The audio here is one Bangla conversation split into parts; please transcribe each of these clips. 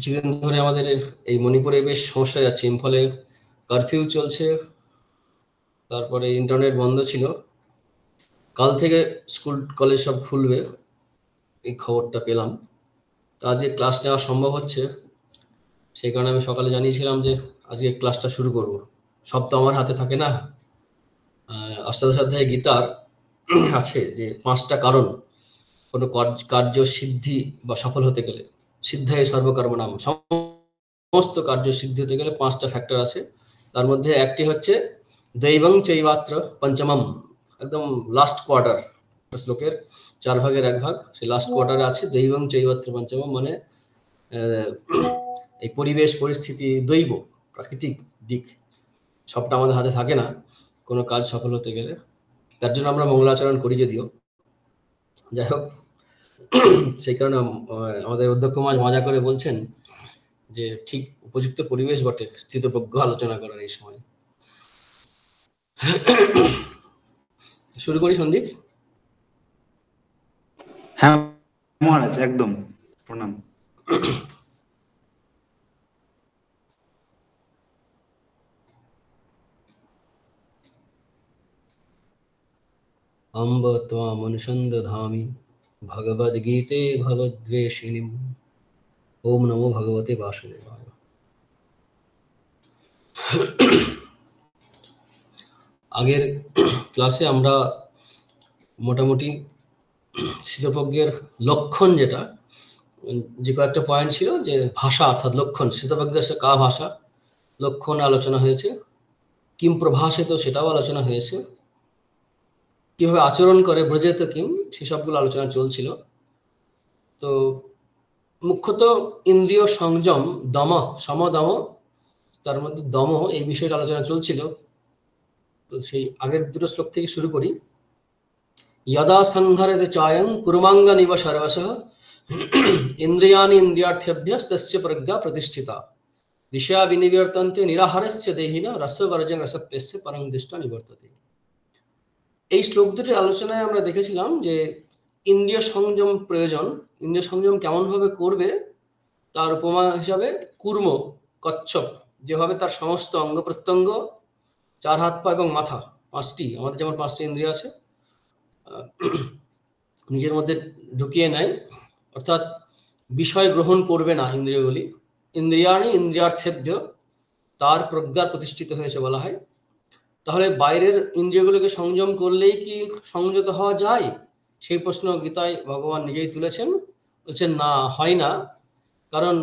কিছুদিন ধরে আমাদের এই মণিপুরে বেশ সমস্যা যাচ্ছে। ইম্ফলে কারফিউ চলছে, তারপরে ইন্টারনেট বন্ধ ছিল। কাল থেকে স্কুল কলেজ সব খুলবে, এই খবরটা পেলাম। তো আজকে ক্লাস নেওয়া সম্ভব হচ্ছে, সেই কারণে আমি সকালে জানিয়েছিলাম যে আজকে ক্লাসটা শুরু করব। সব তো আমার হাতে থাকে না। অষ্টাদশ অধ্যায়ে গীতার আছে যে 5টা কারণ কোনো কার্য সিদ্ধি বা সফল হতে গেলে। সিদ্ধায় সর্বকর্মণাম, সমস্ত কার্য সিদ্ধি হতে গেলে 5টা ফ্যাক্টর আছে। তার মধ্যে একটি হচ্ছে দৈবং চৈবাত্র পঞ্চমম, একদম লাস্ট কোয়ার্টার শ্লোকের 4 ভাগের 1 ভাগ, সেই লাস্ট কোয়ার্টারে আছে দৈবং চৈবাত্র পঞ্চমম, মানে এই পরিবেশ পরিস্থিতি, দৈব প্রাকৃতিক দিক সবটা আমাদের হাতে থাকে না কোনো কাজ সফল হতে গেলে। তার জন্য আমরা মঙ্গলাচরণ করি যদিও, যাই হোক। সেই কারণে আমাদের অধ্যক্ষ মজা করে বলছেন যে ঠিক উপযুক্ত পরিবেশ বটে স্থিতপ্রজ্ঞ আলোচনা করার এই সময়। শুরু করি সন্দীপ। হ্যাঁ মহারাজ, একদম প্রণাম। अम्ब त्वामनुसन्दधामि भगवद्गीते भवद्वेषिणीम्। ओम नमो भगवते वासुदेवाय। আগের ক্লাসে আমরা মোটামুটি স্থিতপ্রজ্ঞের লক্ষণ, যেটা যে কয়েকটা পয়েন্ট ছিল, যে ভাষা অর্থাৎ লক্ষণ, স্থিতপ্রজ্ঞের কা ভাষা লক্ষণ আলোচনা হয়েছে। কিম প্রভাষিত সেটাও আলোচনা হয়েছে। কিভাবে আচরণ করে ব্রজেত কিম, সেসবগুলো আলোচনা চলছিল। তো মুখ্যত ইন্দ্রিয় সংযম, দম সমদম, তার মধ্যে দম এই বিষয়টা আলোচনা চলছিল। তো সেই আগের দুটো শ্লোক থেকে শুরু করি। यदा संहरते चायं कुर्मांगनिव सर्वशः इंद्रियाणि इंद्रियार्थेभ्यस्तस्य प्रज्ञा प्रतिष्ठिता विषया विनिवर्तन्ते निराहारस्य देहिना रसवर्जं रसप्यस्य परं दृष्टा निवर्तते। এই শ্লোক দুটির আলোচনায় আমরা দেখেছিলাম যে ইন্দ্রিয় সংযম প্রয়োজন। ইন্দ্রিয় সংযম কেমনভাবে করবে তার উপমা হিসাবে কুর্ম, কচ্ছপ, যেভাবে তার সমস্ত অঙ্গ প্রত্যঙ্গ, 4 হাত পা এবং মাথা, 5টি, আমাদের যেমন 5টি ইন্দ্রিয় আছে, নিজের মধ্যে ঢুকিয়ে নেয়, অর্থাৎ বিষয় গ্রহণ করবে না ইন্দ্রিয়গুলি। ইন্দ্রিয়াণি ইন্দ্রিয়ার্থেভ্য, তার প্রজ্ঞা প্রতিষ্ঠিত হয়েছে বলা হয়। তাহলে বাইরের ইন্দ্রিয়গুলোকে সংযম করলেই কি সংযত হওয়া যায়? সেই প্রশ্ন গীতায় ভগবান নিজেই তুলেছেন। বলছেন না, হয় না। কারণ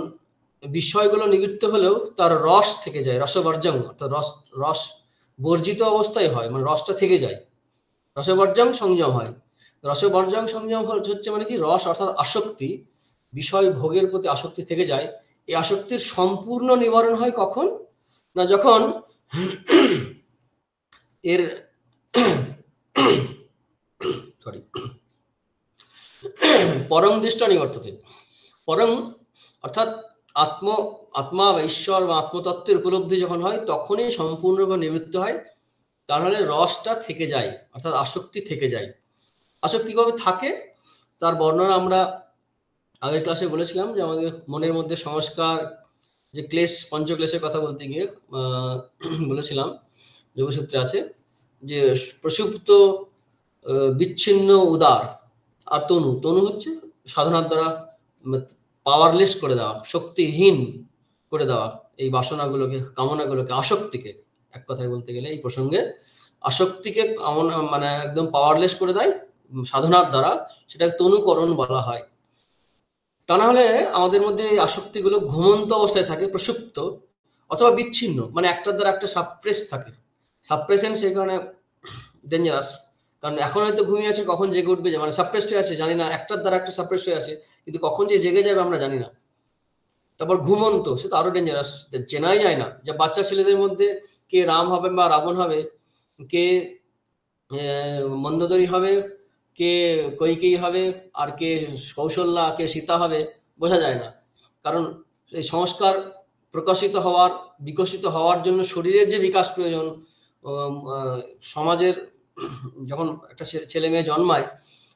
বিষয়গুলো নিবৃত্ত হলেও তার রস থেকে যায়, রসবর্জং, অর্থাৎ রস বর্জিত অবস্থায় হয়, মানে রসটা থেকে যায়। রসবর্জং সংযম হয়। রসবর্জং সংযম হচ্ছে মানে কি, রস অর্থাৎ আসক্তি, বিষয় ভোগের প্রতি আসক্তি থেকে যায়। এই আসক্তির সম্পূর্ণ নিবারণ হয় কখন? না, যখন এর সরি পরম দৃষ্টা নিবর্ততে। পরম অর্থাৎ আত্মা বা ঈশ্বর বা আত্মতত্ত্বের উপলব্ধি যখন হয়, তখনই সম্পূর্ণভাবে নিবৃত্ত হয়। তাহলে রসটা থেকে যায়, অর্থাৎ আসক্তি থেকে যায়। আসক্তি কবে থাকে তার বর্ণনা আমরা আগের ক্লাসে বলেছিলাম, যে আমাদের মনের মধ্যে সংস্কার, যে ক্লেশ, পঞ্চক্লেশের কথা বলতে গিয়ে বলেছিলাম, যোগসূত্রে আছে যে প্রসুপ্ত, বিচ্ছিন্ন উদার, আর তনু হচ্ছে সাধনার দ্বারা পাওয়ারলেস করে দেওয়া, শক্তিহীন করে দেওয়া এই বাসনাগুলোকে, কামনাগুলোকে, আসক্তিকে। এক কথায় বলতে গেলে এই প্রসঙ্গে আসক্তিকে মানে একদম পাওয়ারলেস করে দেয় সাধনার দ্বারা, সেটাকে তনুকরণ বলা হয়। তা না হলে আমাদের মধ্যে আসক্তিগুলো ঘুমন্ত অবস্থায় থাকে, প্রসুপ্ত অথবা বিচ্ছিন্ন, মানে একটার দ্বারা একটা সাপ্রেস থাকে, সাপ্রেশন, সেই কারণে ডেঞ্জারাস। কারণ এখন হয়তো ঘুমিয়ে আছে, কখন জেগে উঠবে, মানে সাপ্রেসড হয়ে আছে জানি না, একটার দ্বারা একটা সাপ্রেস হয়ে আছে, কিন্তু কখন যে জেগে যাবে আমরা জানি না। তারপর ঘুমন্ত, সে তো আরো ডেঞ্জারাস, চেনাই যায় না। যে বাচ্চা ছেলেদের মধ্যে কে রাম হবে বা রাবণ হবে, কে মন্দোদরী হবে, কে কৈকেয়ী হবে, আর কে কৌশল্যা, কে সীতা হবে, বোঝা যায় না। কারণ এই সংস্কার প্রকাশিত হওয়ার, বিকশিত হওয়ার জন্য শরীরের যে বিকাশ প্রয়োজন, সমাজের যখন একটা ছেলে মেয়ে জন্মায়,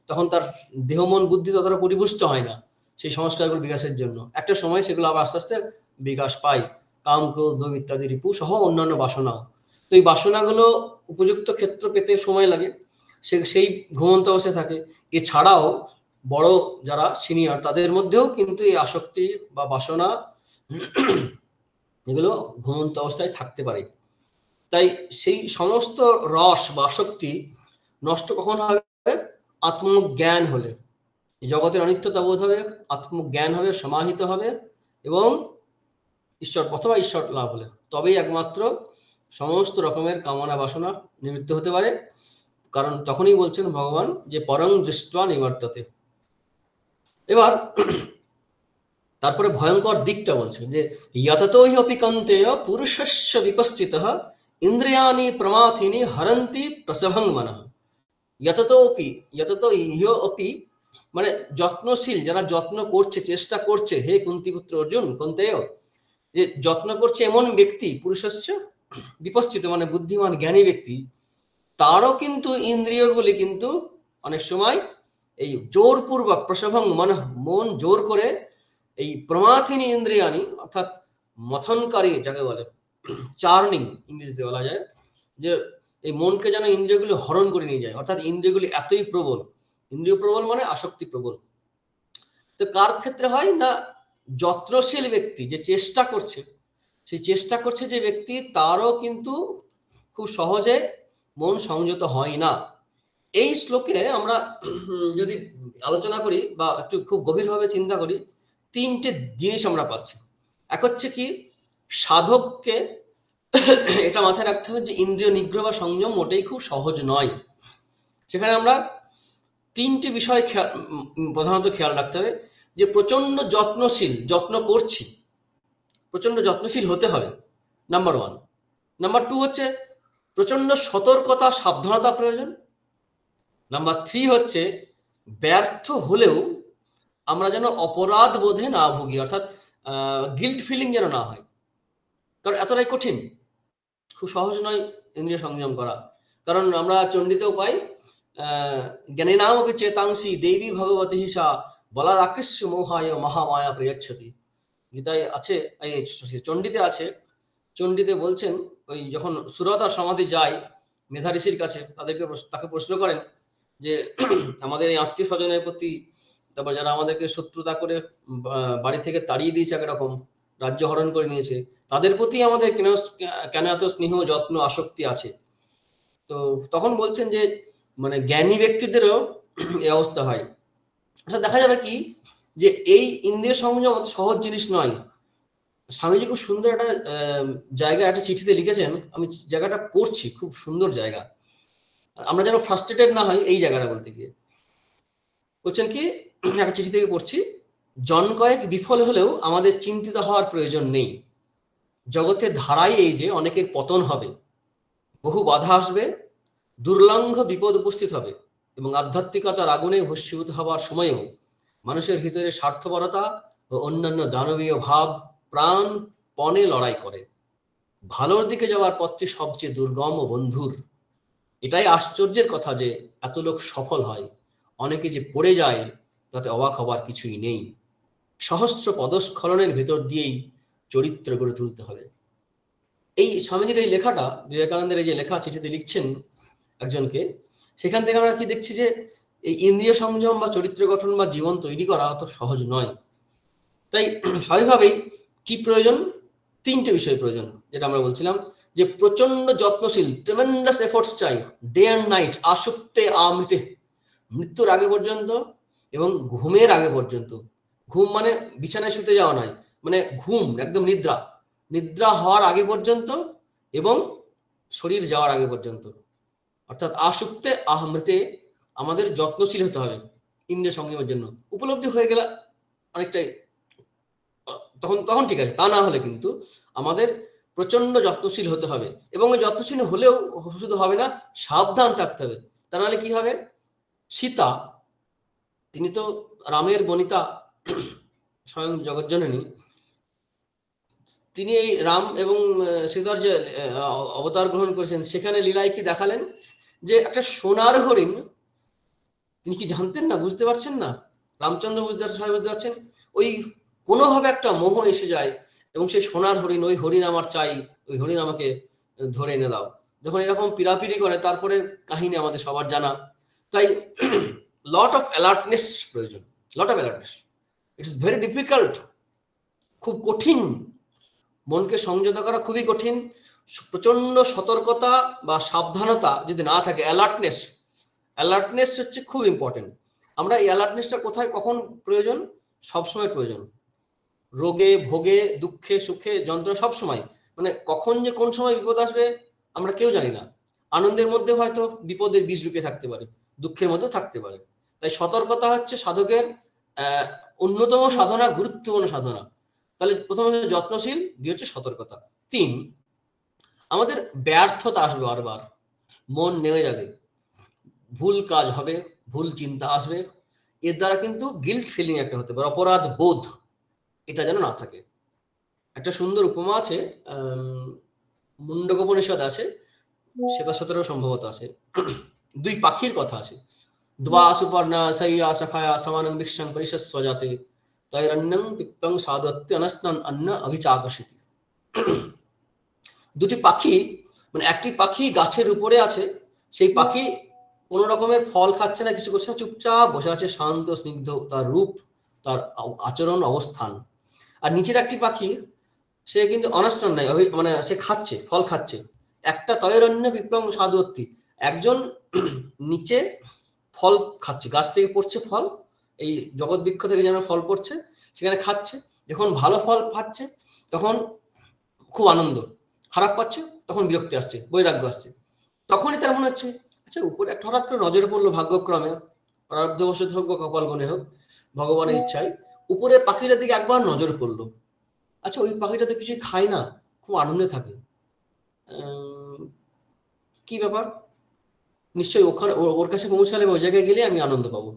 তখন তার দেহ মন বুদ্ধি ততটা পরিপুষ্ট হয় না। সেই সংস্কারগুলো বিকাশের জন্য। একটা সময় সেগুলো আবার আস্তে আস্তে বিকাশ পায়, কাম, ক্রোধ, লোভ ইত্যাদি রিপু সহ অন্যান্য বাসনাও। তো এই বাসনাগুলো উপযুক্ত ক্ষেত্র পেতে সময় লাগে, সেই ঘুমন্ত অবস্থায় থাকে। এছাড়াও বড় যারা সিনিয়র তাদের মধ্যেও কিন্তু এই আসক্তি বা বাসনা এগুলো ঘুমন্ত অবস্থায় থাকতে পারে। তাই সেই সমস্ত রস বা আসক্তি নষ্ট কখন হবে? আত্মজ্ঞান হলে, জগতের অনিত্যতা বোধ হবে, আত্মজ্ঞান হবে, সমাহিত হবে এবং ঈশ্বর অথবা ঈশ্বর লাভ হলে তবেই একমাত্র সমস্ত রকমের কামনা বাসনা নিবৃত্ত হতে পারে। কারণ তখনই বলছেন ভগবান যে পরং দৃষ্টা নিবর্ততে। এবার তারপরে ভয়ঙ্কর দিকটা বলছেন যে যততো হি অপি কন্তেয় পুরুষস্য বিপশ্চিতঃ ইন্দ্রিয়াণি প্রমাথিনি হরন্তি প্রসভং মনঃ। যততো ইহ অপি মানে যত্নশীল, যারা যত্ন করছে, চেষ্টা করছে, হে কুন্তিপুত্র অর্জুন, কন্তেয়, যে যত্ন করছে এমন ব্যক্তি, পুরুষস্য বিপশ্চিত মানে বুদ্ধিমান জ্ঞানী ব্যক্তি, তারও কিন্তু ইন্দ্রিয়গুলি কিন্তু অনেক সময় এই জোরপূর্বক প্রসভং মনঃ, মন জোর করে এই প্রমাথিনী ইন্দ্রিয়ানি অর্থাৎ মথনকারী যাকে বলে, চার্নিং ইংরেজিতে বলা যায়, যে এই মনকে যেন ইন্দ্রিয়গুলি হরণ করে নিয়ে যায়। অর্থাৎ ইন্দ্রিয়গুলি এতই প্রবল, ইন্দ্রিয় প্রবল মানে আসক্তি প্রবল। তো কার ক্ষেত্রে হয় না? যত্নশীল ব্যক্তি যে চেষ্টা করছে, সেই চেষ্টা করছে যে ব্যক্তি, তারও কিন্তু খুব সহজে মন সংযত হয় না। এই শ্লোকে আমরা যদি আলোচনা করি বা একটু খুব গভীরভাবে চিন্তা করি, তিনটে জিনিস আমরা পাচ্ছি। এক হচ্ছে কি, সাধককে এটা মাথায় রাখতে হবে যে ইন্দ্রিয় নিগ্রহ বা সংযম মোটেই খুব সহজ নয়। সেখানে আমরা তিনটি বিষয় প্রধানত খেয়াল রাখতে হবে, যে প্রচন্ড যত্নশীল, যত্ন করছি, প্রচন্ড যত্নশীল হতে হবে, নাম্বার ওয়ান। নাম্বার টু হচ্ছে প্রচন্ড সতর্কতা, সাবধানতা প্রয়োজন। নাম্বার থ্রি হচ্ছে ব্যর্থ হলেও আমরা যেন অপরাধ বোধে না ভুগি, অর্থাৎ গিল্ট ফিলিং যেন না হয়। কারণ এতটাই কঠিন, খুব সহজ নয় ইন্দ্রিয় সংযম করা। কারণ আমরা চণ্ডীতেও পাই, জ্ঞানী নাম অপি চেতাংসি দেবী ভগবতী হিসা বলা আকৃষ্য মোহায় মহামায়া প্রিয়চ্ছতি। গীতায় আছে, চণ্ডীতে আছে। চণ্ডীতে বলছেন, ওই যখন সুরত আর সমাধি যায় মেধা ঋষির কাছে, তাকে প্রশ্ন করেন যে আমাদের এই আত্মীয় স্বজনের প্রতি, তারপর যারা আমাদেরকে শত্রুতা করে বাড়ি থেকে তাড়িয়ে দিয়েছে, একরকম রাজ্য হরণ করে নিয়েছে, তাদের প্রতি আমাদের কেন এত স্নেহ, যত্ন, আসক্তি আছে? তো তখন বলছেন যে মানে জ্ঞানী ব্যক্তিদেরও এই অবস্থা হয়। অর্থাৎ দেখা যাবে কি, যে এই ইন্দ্রিয় সংযম সহজ জিনিস নয়। স্বামীজি খুব সুন্দর একটা জায়গা একটা চিঠিতে লিখেছেন, আমি জায়গাটা পড়ছি, খুব সুন্দর জায়গা, আমরা যেন ফ্রাস্ট্রেটেড না হয় এই জায়গাটা বলতে গিয়ে। বলছেন কি, একটা চিঠি থেকে পড়ছি, জন কয়েক বিফল হলেও আমাদের চিন্তিত হওয়ার প্রয়োজন নেই। জগতের ধারাই এই যে অনেকের পতন হবে, বহু বাধা আসবে, দুর্লঙ্ঘ বিপদ উপস্থিত হবে, এবং আধ্যাত্মিকতার আগুনে ভস্মীভূত হওয়ার সময়ও মানুষের ভিতরে স্বার্থপরতা ও অন্যান্য দানবীয় ভাব প্রাণপণে লড়াই করে। ভালোর দিকে যাওয়ার পথটি সবচেয়ে দুর্গম ও বন্ধুর। এটাই আশ্চর্যের কথা যে এত লোক সফল হয়, অনেকে যে পড়ে যায় তাতে অবাক হবার কিছুই নেই। সহস্র পদস্খলনের ভেতর দিয়েই চরিত্র গড়ে তুলতে হবে। এই স্বামীজির এই লেখাটা, বিবেকানন্দের এই যে লেখা চিঠিতে লিখছেন একজনকে, সেখান থেকে আমরা কি দেখছি যে এই ইন্দ্রিয় সংযম বা চরিত্র গঠন বা জীবন তৈরি করা অত সহজ নয়। তাই স্বাভাবিকভাবেই কি প্রয়োজন? তিনটে বিষয় প্রয়োজন, যেটা আমরা বলছিলাম, যে প্রচন্ড যত্নশীল, ট্রেমেন্ডাস এফোর্টস চাই, ডে অ্যান্ড নাইট, আসক্তে আমৃতে, মৃত্যুর আগে পর্যন্ত এবং ঘুমের আগে পর্যন্ত। ঘুম মানে বিছানায় শুতে যাওয়া নয়, মানে ঘুম একদম নিদ্রা হওয়ার আগে পর্যন্ত এবং শরীর যাওয়ার আগে পর্যন্ত। অর্থাৎ আসক্তে আহমৃতে আমাদের যত্নশীল হতে হবে ইন্দ্রিয় সংযমের জন্য। উপলব্ধি হয়ে গেলে অনেকটাই তখন ঠিক আছে, তা না হলে কিন্তু আমাদের প্রচন্ড যত্নশীল হতে হবে। এবং ওই যত্নশীল হলেও শুধু হবে না, সাবধান থাকতে হবে। তা নাহলে কি হবে? সীতা, তিনি তো রামের বনিতা, স্বয়ং জগজ্জননী, তিনি এই রাম এবং সীতার যে অবতার গ্রহণ করেছেন, সেখানে লীলায় কি দেখালেন, যে একটা সোনার হরিণ, তিনি কি জানতেন না? বুঝতে পারছেন না? রামচন্দ্র বুঝতে পারছেন, সবাই বুঝতে পারছেন ওই কোনোভাবে একটা মোহ এসে যায় এবং সেই সোনার হরিণ, ওই হরিণ আমার চাই, ওই হরিণ আমাকে ধরে এনে দাও, যখন এরকম পিরাপিরি করে তারপরে কাহিনী আমাদের সবার জানা। তাই লট অফ অ্যালার্টনেস প্রয়োজন, lot of alertness. It's very difficult, খুব কঠিন, মনকে সংযত করা খুবই কঠিন। প্রচন্ড সতর্কতা বা সাবধানতা যদি না থাকে, অ্যালার্টনেস, অ্যালার্টনেস হচ্ছে খুব ইম্পর্টেন্ট। আমরা এই অ্যালার্টনেসটা কোথায় কখন প্রয়োজন? সবসময় প্রয়োজন, রোগে ভোগে দুঃখে সুখে যন্ত্রণা সবসময়। মানে কখন যে কোন সময় বিপদ আসবে আমরা কেউ জানি না। আনন্দের মধ্যে হয়তো বিপদের বীজ লুকিয়ে থাকতে পারে, দুঃখের মধ্যেও থাকতে পারে। তাই সতর্কতা হচ্ছে সাধকের অন্যতম সাধনা, গুরুত্বপূর্ণ সাধনা। তাহলে প্রথমে যত্নশীল, দিয়ে হচ্ছে সতর্কতা। 3, আমাদের ব্যর্থতা আসবে, বারবার মন নেমে যাবে, ভুল কাজ হবে, ভুল চিন্তা আসবে, এর দ্বারা কিন্তু গিল্ট ফিলিং একটা হতে পারে, অপরাধ বোধ, এটা যেন না থাকে। একটা সুন্দর উপমা আছে, মুন্ডকোপনিষদ আছে, সেটা 17 সম্ভবত আছে। 2 পাখির কথা আছে। দ্বা সুপর্ণা সৈয়া সখায়া সমানং বিক্ষং পরিশস্বজাতে তৈরন্নং পিপ্পং সাদত্য অনস্নন অন্ন অভিচাকর্ষিতি। 2টি পাখি, মানে একটি পাখি গাছের উপরে আছে, সেই পাখি কোন রকমের ফল খাচ্ছে না, কিছু করছে না, চুপচাপ বসে আছে, শান্ত স্নিগ্ধ তার রূপ, তার আচরণ অবস্থান। আর নিচের একটি পাখি, সে কিন্তু অনস্নন নাই, মানে সে খাচ্ছে, ফল খাচ্ছে। একটা তৈরন্য বিপ্লব সাধুত্তি, একজন নিচে ফল খাচ্ছে, গাছ থেকে পড়ছে ফল, এই জগৎ বৃক্ষ থেকে যেন ফল পড়ছে, সেখানে খাচ্ছে। যখন ভালো ফল পাচ্ছে তখন খুব আনন্দ, খারাপ পাচ্ছে তখন বিরক্তি আসছে, বৈরাগ্য আসছে। তখনই তার মনে হচ্ছে, আচ্ছা উপরে একটা হঠাৎ করে নজরে পড়লো, ভাগ্যক্রমে প্রারব্ধবশত হোক বা কপাল গুণে হোক, ভগবানের ইচ্ছায় উপরে পাখিটার দিকে একবার নজর পড়লো। আচ্ছা ওই পাখিটা তো কিছুই খায় না, খুব আনন্দে থাকে, কি ব্যাপার? নিশ্চয়ই ওখানে ওর কাছে পৌঁছালে ওই জায়গায় গেলে আমি আনন্দ পাবো,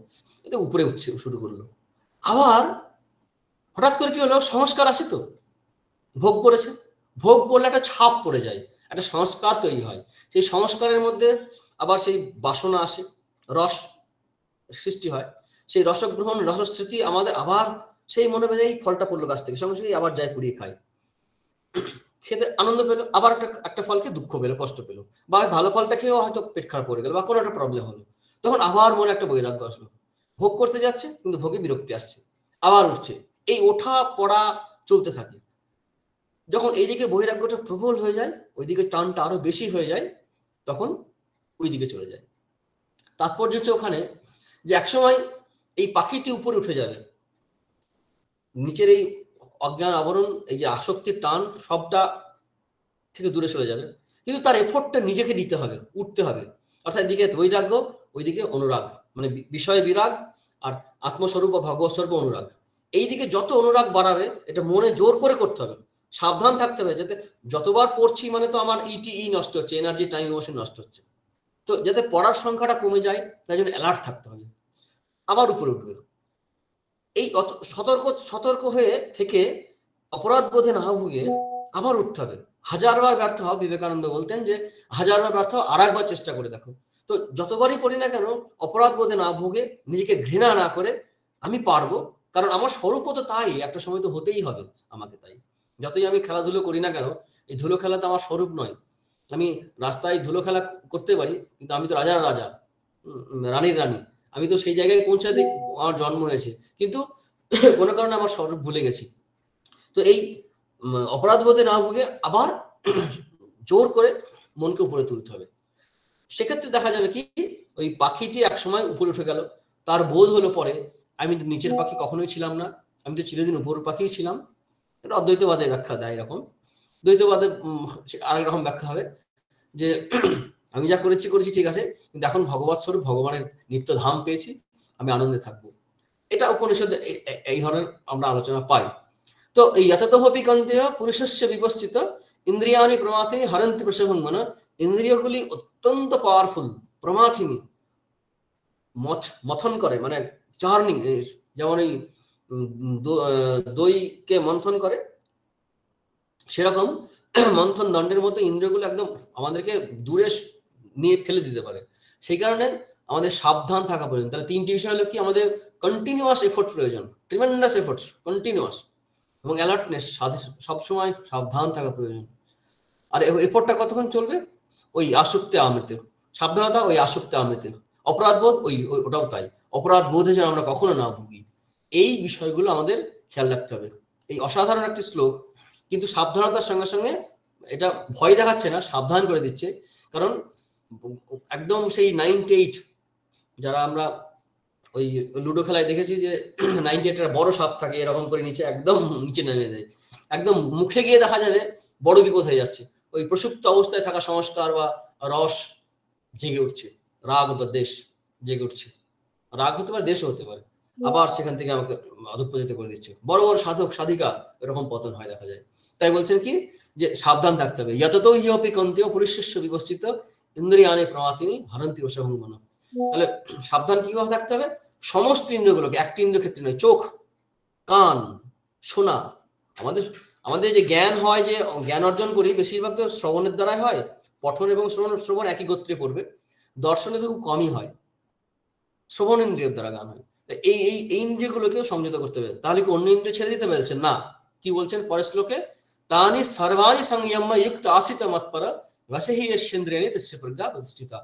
এটা উপরে উঠছে শুরু করলো। আবার হঠাৎ করে কি হলো, সংস্কার আসে, তো ভোগ করেছে, ভোগ করলে একটা ছাপ পড়ে যায়, একটা সংস্কার তৈরি হয়, সেই সংস্কারের মধ্যে আবার সেই বাসনা আসে, রস সৃষ্টি হয়, সেই রসগ্রহণ রসস্মৃতি আমাদের আবার সেই মনে হয় এই ফলটা পড়লো গাছ থেকে, সঙ্গে সঙ্গে আবার যায় কুড়িয়ে খায়, খেতে আনন্দ পেলো, আবার একটা ফলকে দুঃখ পেলো, কষ্ট পেলো, বা ভালো ফলটা খেয়েও হয়তো পেট খারাপ করে গেল বা কোনো একটা প্রবলেম হলো, তখন আবার মনে একটা বৈরাগ্য আসলো, ভোগ করতে যাচ্ছে কিন্তু ভোগে বিরক্তি আসছে, আবার উঠছে, এই ওঠা পড়া চলতে থাকে। যখন এইদিকে বৈরাগ্যটা প্রবল হয়ে যায়, ওইদিকে টানটা আরো বেশি হয়ে যায়, তখন ওইদিকে চলে যায়। তাৎপর্য হচ্ছে ওখানে যে একসময় এই পাখিটি উপরে উঠে যাবে, নিচের এই অজ্ঞান আবরণ, এই যে আসক্তির টান, সবটা থেকে দূরে চলে যাবে, কিন্তু তার এফোর্টটা নিজেকে দিতে হবে, উঠতে হবে। অর্থাৎ এদিকে বৈরাগ্য, ওইদিকে অনুরাগ, মানে বিষয় বিরাগ আর আত্মস্বরূপ বা ভগবৎস্বরূপ অনুরাগ। এইদিকে যত অনুরাগ বাড়াবে, এটা মনে জোর করে করতে হবে, সাবধান থাকতে হবে, যাতে যতবার পড়ছি মানে তো আমার ইটিই নষ্ট হচ্ছে, এনার্জি টাইম ইমোশন নষ্ট হচ্ছে, তো যাতে পড়ার সংখ্যাটা কমে যায় তাই জন্য অ্যালার্ট থাকতে হবে, আবার উপরে উঠবে। এই সতর্ক হয়ে থেকে অপরাধ বোধে না ভুগে আবার উঠতে হবে, হাজারবার ব্যর্থ হও, বিবেকানন্দ বলতেন যে হাজারবার ব্যর্থ হও, আর একবার চেষ্টা করে দেখো। তো যতবারই পড়ি না কেন, অপরাধ বোধে না ভুগে, নিজেকে ঘৃণা না করে, আমি পারবো, কারণ আমার স্বরূপও তো তাই, একটা সময় তো হতেই হবে আমাকে। তাই যতই আমি খেলাধুলো করি না কেন, এই ধুলো খেলা তো আমার স্বরূপ নয়। আমি রাস্তায় ধুলো খেলা করতে পারি, কিন্তু আমি তো রাজার রাজা, রানীর রানী, আমি তো সেই জায়গায় পৌঁছাতে আমার জন্ম হয়েছে, কিন্তু কোনো কারণে আমার স্বরূপ ভুলে গেছি। তো এই অপরাধ বোধে না ভুগে আবার জোর করে মনকে উপরে তুলতে হবে। সেক্ষেত্রে দেখা যাবে কি, ওই পাখিটি এক সময় উপরে উঠে গেল, তার বোধ হলো পরে আমি তো নিচের পাখি কখনোই ছিলাম না, আমি তো চিরদিন উপর পাখিই ছিলাম। এটা অদ্বৈতবাদের ব্যাখ্যা দেয় এরকম, দ্বৈতবাদের আরেক রকম ব্যাখ্যা হবে যে আমি যা করেছি ঠিক আছে, কিন্তু এখন ভগবৎ স্বরূপ ভগবানের নিত্য ধাম পেয়েছি, আমি আনন্দে থাকবো। এটা উপনিষদে এই ধরনের আমরা আলোচনা পাই। তো এই যততোপি কন্তেয় পুরুষস্য বিপস্থিত ইন্দ্রিয়ানি প্রমাথিনী হরন্তি প্রসভঙ্গন, ইন্দ্রিয়গুলি অত্যন্ত পাওয়ারফুল, প্রমাথিনী, মথন করে, মানে চার্নিং, যেমন এই দইকে মন্থন করে, সেরকম মন্থন দণ্ডের মতো ইন্দ্রিয়গুলো একদম আমাদেরকে দূরে নিয়ে ফেলে দিতে পারে। সেই কারণে আমাদের সাবধান থাকা প্রয়োজন। তাহলে 3টি বিষয় হলো কি, আমাদের কন্টিনিউয়াস এফোর্ট প্রয়োজন, ট্রিমেন্ডাস এফোর্ট, কন্টিনিউয়াস, এবং অ্যালার্টনেস, সবসময় সাবধান থাকা প্রয়োজন। আর এফোর্টটা কতক্ষণ চলবে? ওই আসক্তে আমৃতে, সাবধানতা ওই আসক্তে আমৃতে, অপরাধ বোধ ওটাও তাই, অপরাধ বোধে যেন আমরা কখনো না ভুগি। এই বিষয়গুলো আমাদের খেয়াল রাখতে হবে। এই অসাধারণ একটি শ্লোক, কিন্তু সাবধানতার সঙ্গে সঙ্গে এটা ভয় দেখাচ্ছে না, সাবধান করে দিচ্ছে। কারণ একদম সেই 98, যারা আমরা ওই লুডো খেলায় দেখেছি যে 98 বড় সাপ থাকে, এরকম করে নিচে একদম নিচে নেমে দেয়, একদম মুখে গিয়ে দেখা যাবে বড় বিপদ হয়ে যাচ্ছে। ওই প্রসুপ্ত অবস্থায় থাকা সংস্কার বা রস জেগে উঠছে, রাগ বা দেশ জেগে উঠছে, রাগ হতে পারে, দেশও হতে পারে, আবার সেখান থেকে আমাকে অধঃপতিত করে দিচ্ছে। বড় বড় সাধক সাধিকা এরকম পতন হয় দেখা যায়। তাই বলছেন কি যে সাবধান থাকতে হবে। যততো হিয়পি কন্তেও পুরুষস্য বিবস্থিত ইন্দ্রিয়াণি প্রমাতিনি হরন্তি রসহং মনঃ। তাহলে সাবধান কিভাবে থাকতে হবে? সমস্ত ইন্দ্রিয়গুলোকে, একটি ইন্দ্রিয় ক্ষেত্রে নয়, চোখ, কান, শোনা, আমাদের যে জ্ঞান হয়, যে জ্ঞান অর্জন করি বেশিরভাগ তো শ্রবণের দ্বারাই হয়। পঠন এবং শ্রবণ একই গোত্রে পড়বে, দর্শনে তো খুব কমই হয়, শ্রবণ ইন্দ্রিয়ের দ্বারা জ্ঞান হয়। এই এই ইন্দ্রিয়গুলোকেও সংযত করতে হবে। তাহলে কি অন্য ইন্দ্রিয় ছেড়ে দিতে পেরেছেন? না। কি বলছেন পরের শ্লোকে? তানি সর্বাণি সংযম্য যুক্ত আসিত মৎপর বশহি ইন্দ্রিয়াণি তস্য প্রজ্ঞা প্রতিষ্ঠিতা।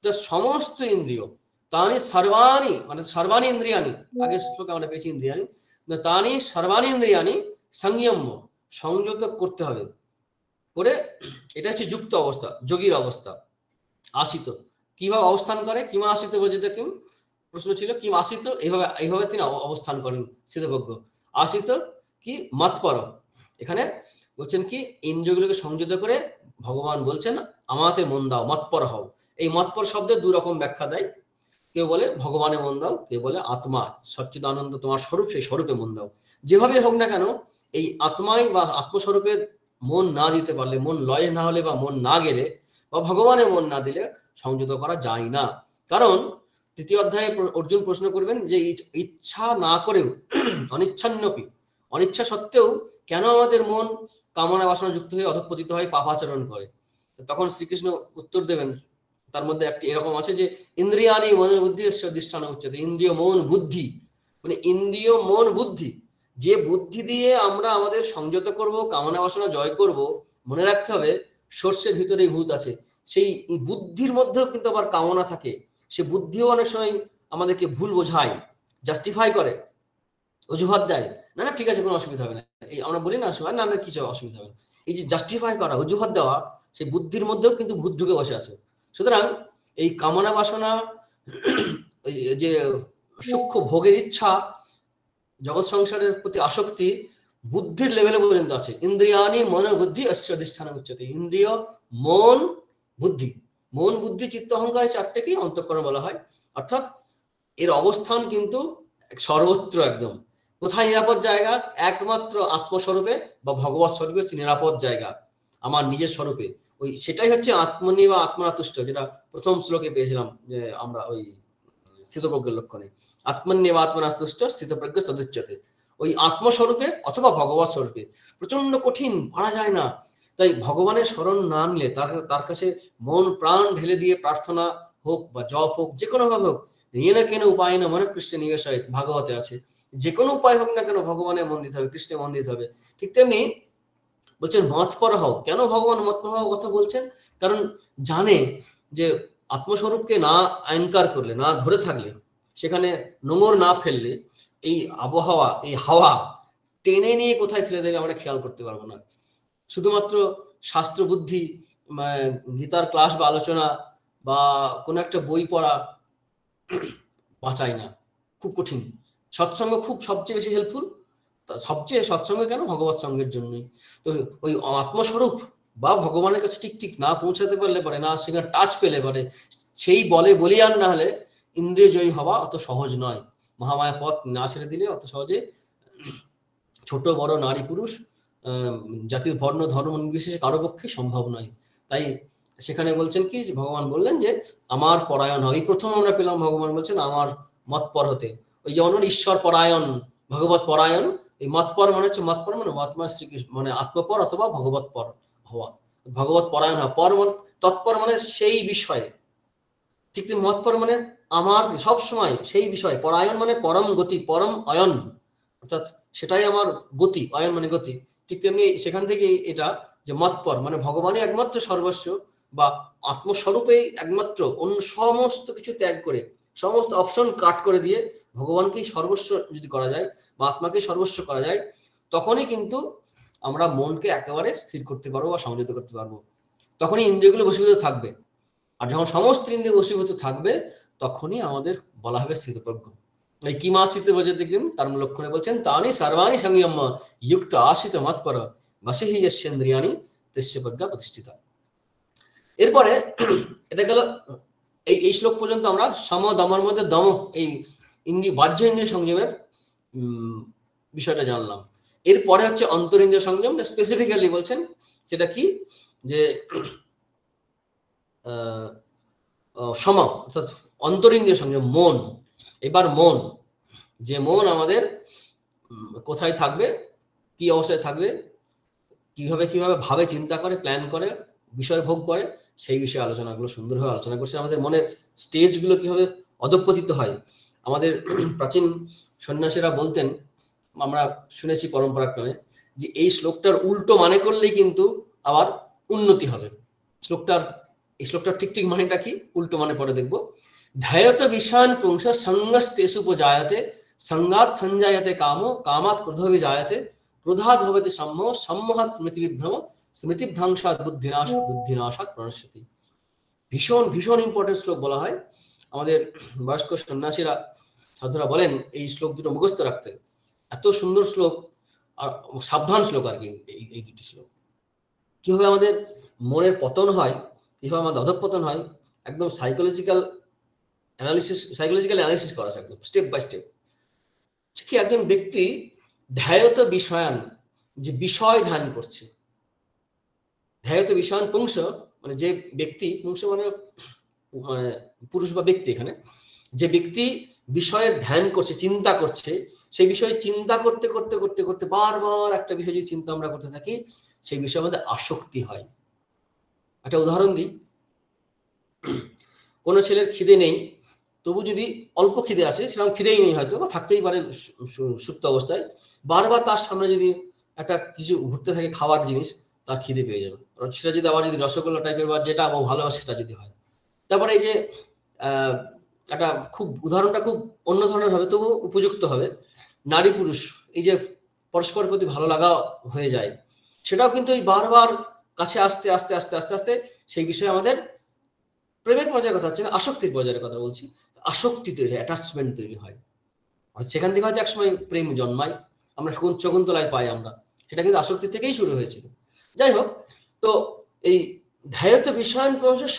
তো সমস্ত ইন্দ্রিয়, তানি সর্বাণি মানে সর্বাণি ইন্দ্রিয়াণি, আগে শ্লোকে আমরা পেয়েছি ইন্দ্রিয়াণি, তানি সর্বাণি ইন্দ্রিয়াণি সংযম্য, সংযত করতে হবে করে। এটা হচ্ছে যুক্ত অবস্থা, যোগীর অবস্থা। আসিত কিভাবে অবস্থান করে? কিমা আসিত বোঝিত কিম, প্রশ্ন ছিল কিম আসিত, এইভাবে তিনি অবস্থান করেন স্থিতপ্রজ্ঞ। আসিত কি মৎপর, এখানে বলছেন কি ইন্দ্রিয়গুলোকে সংযত করে ভগবান বলছেন আমাতে মন দাও, মৎপর হও। এই মৎপর শব্দের দুই রকম ব্যাখ্যা দেয়, কেউ বলে ভগবানে মন দাও, কেউ বলে আত্মা সচ্চিদানন্দ তোমার স্বরূপ, সেই স্বরূপে মন দাও। যেভাবে হোক না কেন, এই আত্মাই বা আত্মস্বরূপে মন না দিতে পারলে, মন লয় না হলে বা মন না গেলে বা ভগবানে মন না দিলে সংযত করা যায় না। কারণ তৃতীয় অধ্যায়ে অর্জুন প্রশ্ন করবেন যে ইচ্ছা না করেও অনিচ্ছান্নপি, অনিচ্ছা সত্ত্বেও কেন আমাদের মন কামনা বাসনা যুক্ত হয়ে অধঃপতিত হয়, পাপাচরণ করে? তখন শ্রীকৃষ্ণ উত্তর দেবেন, তার মধ্যে একটি এরকম আছে যে ইন্দ্রিয়াণি মনের বুদ্ধি অধিষ্ঠান উচ্চতে, ইন্দ্রিয় মন বুদ্ধি, মানে ইন্দ্রিয় মন বুদ্ধি, যে বুদ্ধি দিয়ে আমরা আমাদের সংযত করব, কামনা বাসনা জয় করব। মনে রাখতে হবে সর্ষের ভিতরেই ভূত আছে, সেই বুদ্ধির মধ্যেও কিন্তু আবার কামনা থাকে। সে বুদ্ধিও অনেক সময় আমাদেরকে ভুল বোঝায়, জাস্টিফাই করে, অজুহাত দেয়, না না ঠিক আছে কোনো অসুবিধা হবে না, এই আমরা বলি না সময়, না না কিছু অসুবিধা হবে না। এই যে জাস্টিফাই করা, অজুহাত দেওয়া, সেই বুদ্ধির মধ্যেও কিন্তু ভূত ঢুকে বসে আছে। সুতরাং এই কামনা বাসনা, যে সূক্ষ্ম ভোগের ইচ্ছা, জগৎ সংসারের প্রতি আসক্তি বুদ্ধির লেভেলে পর্যন্ত আছে। ইন্দ্রিয়াণি মন বুদ্ধি অস্য অধিষ্ঠান উচ্চতে, ইন্দ্রিয় মন বুদ্ধি, মন বুদ্ধি চিত্ত অহংকার চারটেকেই অন্তঃকরণ বলা হয়। অর্থাৎ এর অবস্থান কিন্তু সর্বত্র একদম। কোথায় নিরাপদ জায়গা? একমাত্র আত্মস্বরূপে বা ভগবৎ স্বরূপে হচ্ছে নিরাপদ জায়গা, আমার নিজের স্বরূপে। ওই সেটাই হচ্ছে আত্মনি বা আত্মনাতুষ্ট, যেটা প্রথম শ্লোকে পেয়েছিলাম যে আমরা ওই স্থিতপ্রজ্ঞের লক্ষণে, আত্মনি বা আত্মনাতুষ্ট স্থিতপ্রজ্ঞ সদুচ্যতে, ওই আত্মস্বরূপে অথবা ভগবৎ স্বরূপে। প্রচন্ড কঠিন, পারা যায় না। তাই ভগবানের শরণ না নিলে, তার কাছে মন প্রাণ ঢেলে দিয়ে প্রার্থনা হোক বা জপ হোক, যে কোনো ভাবে হোক, নিয়ে না কেন উপায় না মনে কৃষ্ণে নিবেশায়িত, ভাগবতে আছে, যে কোনো উপায় হোক না কেন ভগবানের মন দিতে হবে, কৃষ্ণে মন দিতে হবে। ঠিক তেমনি বলছেন মৎপর হও। কেন ভগবান মৎপর হওয়ার কথা বলছেন? কারণ জানে যে আত্মস্বরূপকে না অ্যাঙ্কার করলে, না ধরে থাকলে, সেখানে নোংর না ফেললে, এই আবহাওয়া, এই হাওয়া টেনে নিয়ে কোথায় ফেলে দেবে আমরা খেয়াল করতে পারবো না। শুধুমাত্র শাস্ত্র বুদ্ধি, গীতার ক্লাস বা আলোচনা বা কোনো একটা বই পড়া বাঁচায় না, খুব কঠিন। সৎসঙ্গ খুব সবচেয়ে বেশি হেল্পফুল। সবচেয়ে সৎসঙ্গ কেন? ভগবৎ সঙ্গের জন্যই। তো ওই আত্মস্বরূপ বা ভগবানের কাছে ঠিক ঠিক না পৌঁছাতে পারলে পারে, না সেখানে টাচ পেলে পারে, সেই বলে বলিয়ান না হলে ইন্দ্রিয় জয়ী হওয়া অত সহজ নয়। মহামায়া পথ না ছেড়ে দিলে অত সহজে ছোট বড় নারী পুরুষ জাতীয় বর্ণ ধর্ম নির্বিশেষে কারো পক্ষে সম্ভব নয়। তাই সেখানে বলছেন কি, ভগবান বললেন যে আমার পরায়ণ হয়। এই প্রথম আমরা পেলাম ভগবান বলছেন আমার মতপর হতে। ওই যেমন ঈশ্বর পরায়ণ, ভগবত পরায়ণ, এই মতপর মানে হচ্ছে, মতপর মানে মহাত্মা শ্রীকৃষ্ণ, মানে আত্মপর অথবা ভগবত পর হওয়া। ভগবত পরায়ণ হওয়া, পর মানে তৎপর মানে সেই বিষয়ে ঠিক তেমনি মৎপর মানে আমার সব সময় সেই বিষয়, পরায়ণ মানে পরম গতি, পরম অয়ন, অর্থাৎ সেটাই আমার গতি, অয়ন মানে গতি। ঠিক তেমনি সেখান থেকে এটা যে মৎপর মানে ভগবানই একমাত্র সর্বস্ব, বা আত্মস্বরূপেই একমাত্র, অন্য সমস্ত কিছু ত্যাগ করে, সমস্ত অপশন কাট করে দিয়ে ভগবানকেই সর্বস্ব যদি করা যায় বা আত্মাকে সর্বস্ব করা যায়, তখনই কিন্তু আমরা মনকে একেবারে স্থির করতে পারবো বা সংযত করতে পারবো। তখনই ইন্দ্রিয়গুলো বশীভূত থাকবে। আর যখন সমস্ত ইন্দ্রিয় বশীভূত থাকবে তখনই আমাদের বলা হবে স্থিতপ্রজ্ঞ। এই কিমাশ্রিত বোঝাতে কিম তার লক্ষণে বলছেন তানি সর্বাণি সংযম যুক্ত আশ্রিত মৎপর বশেহি যস্যেন্দ্রিয়াণি তস্য প্রজ্ঞা প্রতিষ্ঠিতা। এরপরে এটা গেল এই শ্লোক পর্যন্ত আমরা সম দমের মধ্যে দম, এই বাহ্য ইন্দ্রিয় সংযমের বিষয়টা জানলাম। এরপরে হচ্ছে অন্তরিন্দ্রিয় সংযম, স্পেসিফিক্যালি বলছেন সেটা কি, যে সম অর্থাৎ অন্তরিন্দ্রিয় সংযম, মন। এবার মন, যে মন আমাদের কোথায় থাকবে, কি অবস্থায় থাকবে, কিভাবে কিভাবে ভাবে, চিন্তা করে, প্ল্যান করে, বিষয় ভোগ করে, সেই বিষয়ে আলোচনাগুলো সুন্দরভাবে আলোচনা করছে। আমাদের মনের স্টেজগুলো কিভাবে অধঃপতিত হয়। আমাদের প্রাচীন সন্ন্যাসীরা বলতেন, আমরা শুনেছি পরম্পরাক্রমে, যে এই শ্লোকটার উল্টো মানে করলেই কিন্তু আবার উন্নতি হবে। এই শ্লোকটার ঠিক ঠিক মানেটা কি, উল্টো মানে পরে দেখবো। ধ্যায়ত বিষয়ান পুংস সঙ্গস্তেষু উপজায়তে সঙ্গাৎ সঞ্জায়তে কামো কামাৎ ক্রোধবিজায়তে ক্রোধাৎ ভবতি সম্মোহ সম্মোহাৎ স্মৃতি বিভ্রম স্মৃতিভ্রংশাৎ বুদ্ধিনাশাৎ প্রণশ্যতি। ভীষণ ভীষণ ইম্পর্টেন্ট শ্লোক বলা হয়। আমাদের বয়স্ক সন্ন্যাসীরা, সাধুরা বলেন এই শ্লোক দুটো মুখস্থ রাখতে। এত সুন্দর শ্লোক, আর সাবধান শ্লোক আর কি এই দুটি শ্লোক। কিভাবে আমাদের মনের পতন হয়, কিভাবে আমাদের অধঃপতন হয়, একদম সাইকোলজিক্যাল অ্যানালিসিস করা আছে একদম স্টেপ বাই স্টেপ। কি একজন ব্যক্তি ধ্যায়ত বিষয়ান, যে বিষয় ধ্যান করছে, ধ্যায়ত বিষয়ান পুংস মানে যে ব্যক্তি, পুংস মানে পুরুষ বা ব্যক্তি, এখানে যে ব্যক্তি বিষয়ের ধ্যান করছে, চিন্তা করছে, সেই বিষয়ে চিন্তা করতে করতে করতে করতে বারবার একটা বিষয় যদি চিন্তা আমরা করতে থাকি, সেই বিষয়ে আমাদের আসক্তি হয়। একটা উদাহরণ দিই, কোনো ছেলের খিদে নেই, তবু যদি অল্প খিদে আসে, সেরকম খিদেই নেই হয়তো, বা থাকতেই পারে সুপ্ত অবস্থায়, বারবার তার সামনে যদি একটা কিছু ঘুরতে থাকে খাবার জিনিস, তার খিদে পেয়ে যাবে। সেটা যদি আবার যদি রসগোল্লা টাইপের বা যেটা ভালোবাসে সেটা যদি হয়। তারপরে এই যে একটা খুব উদাহরণটা খুব অন্য ধরনের হবে, তবু উপযুক্ত হবে। নারী পুরুষ এই যে পরস্পর প্রতি ভালো লাগা হয়ে যায়, সেটাও কিন্তু এই বারবার কাছে আস্তে আস্তে আস্তে আস্তে আস্তে সেই বিষয়ে আমাদের প্রেমের পর্যায়ের কথা হচ্ছে না, আসক্তির পর্যায়ের কথা বলছি। আসক্তি তৈরি হয়, অ্যাটাচমেন্ট তৈরি হয়, সেখান থেকে হয়তো একসময় প্রেম জন্মায়, আমরা শকুন্তলায় পাই আমরা, সেটা কিন্তু আসক্তি থেকেই শুরু হয়েছিল। যাই হোক, তো এই ধ্যায়ত বিষয়ান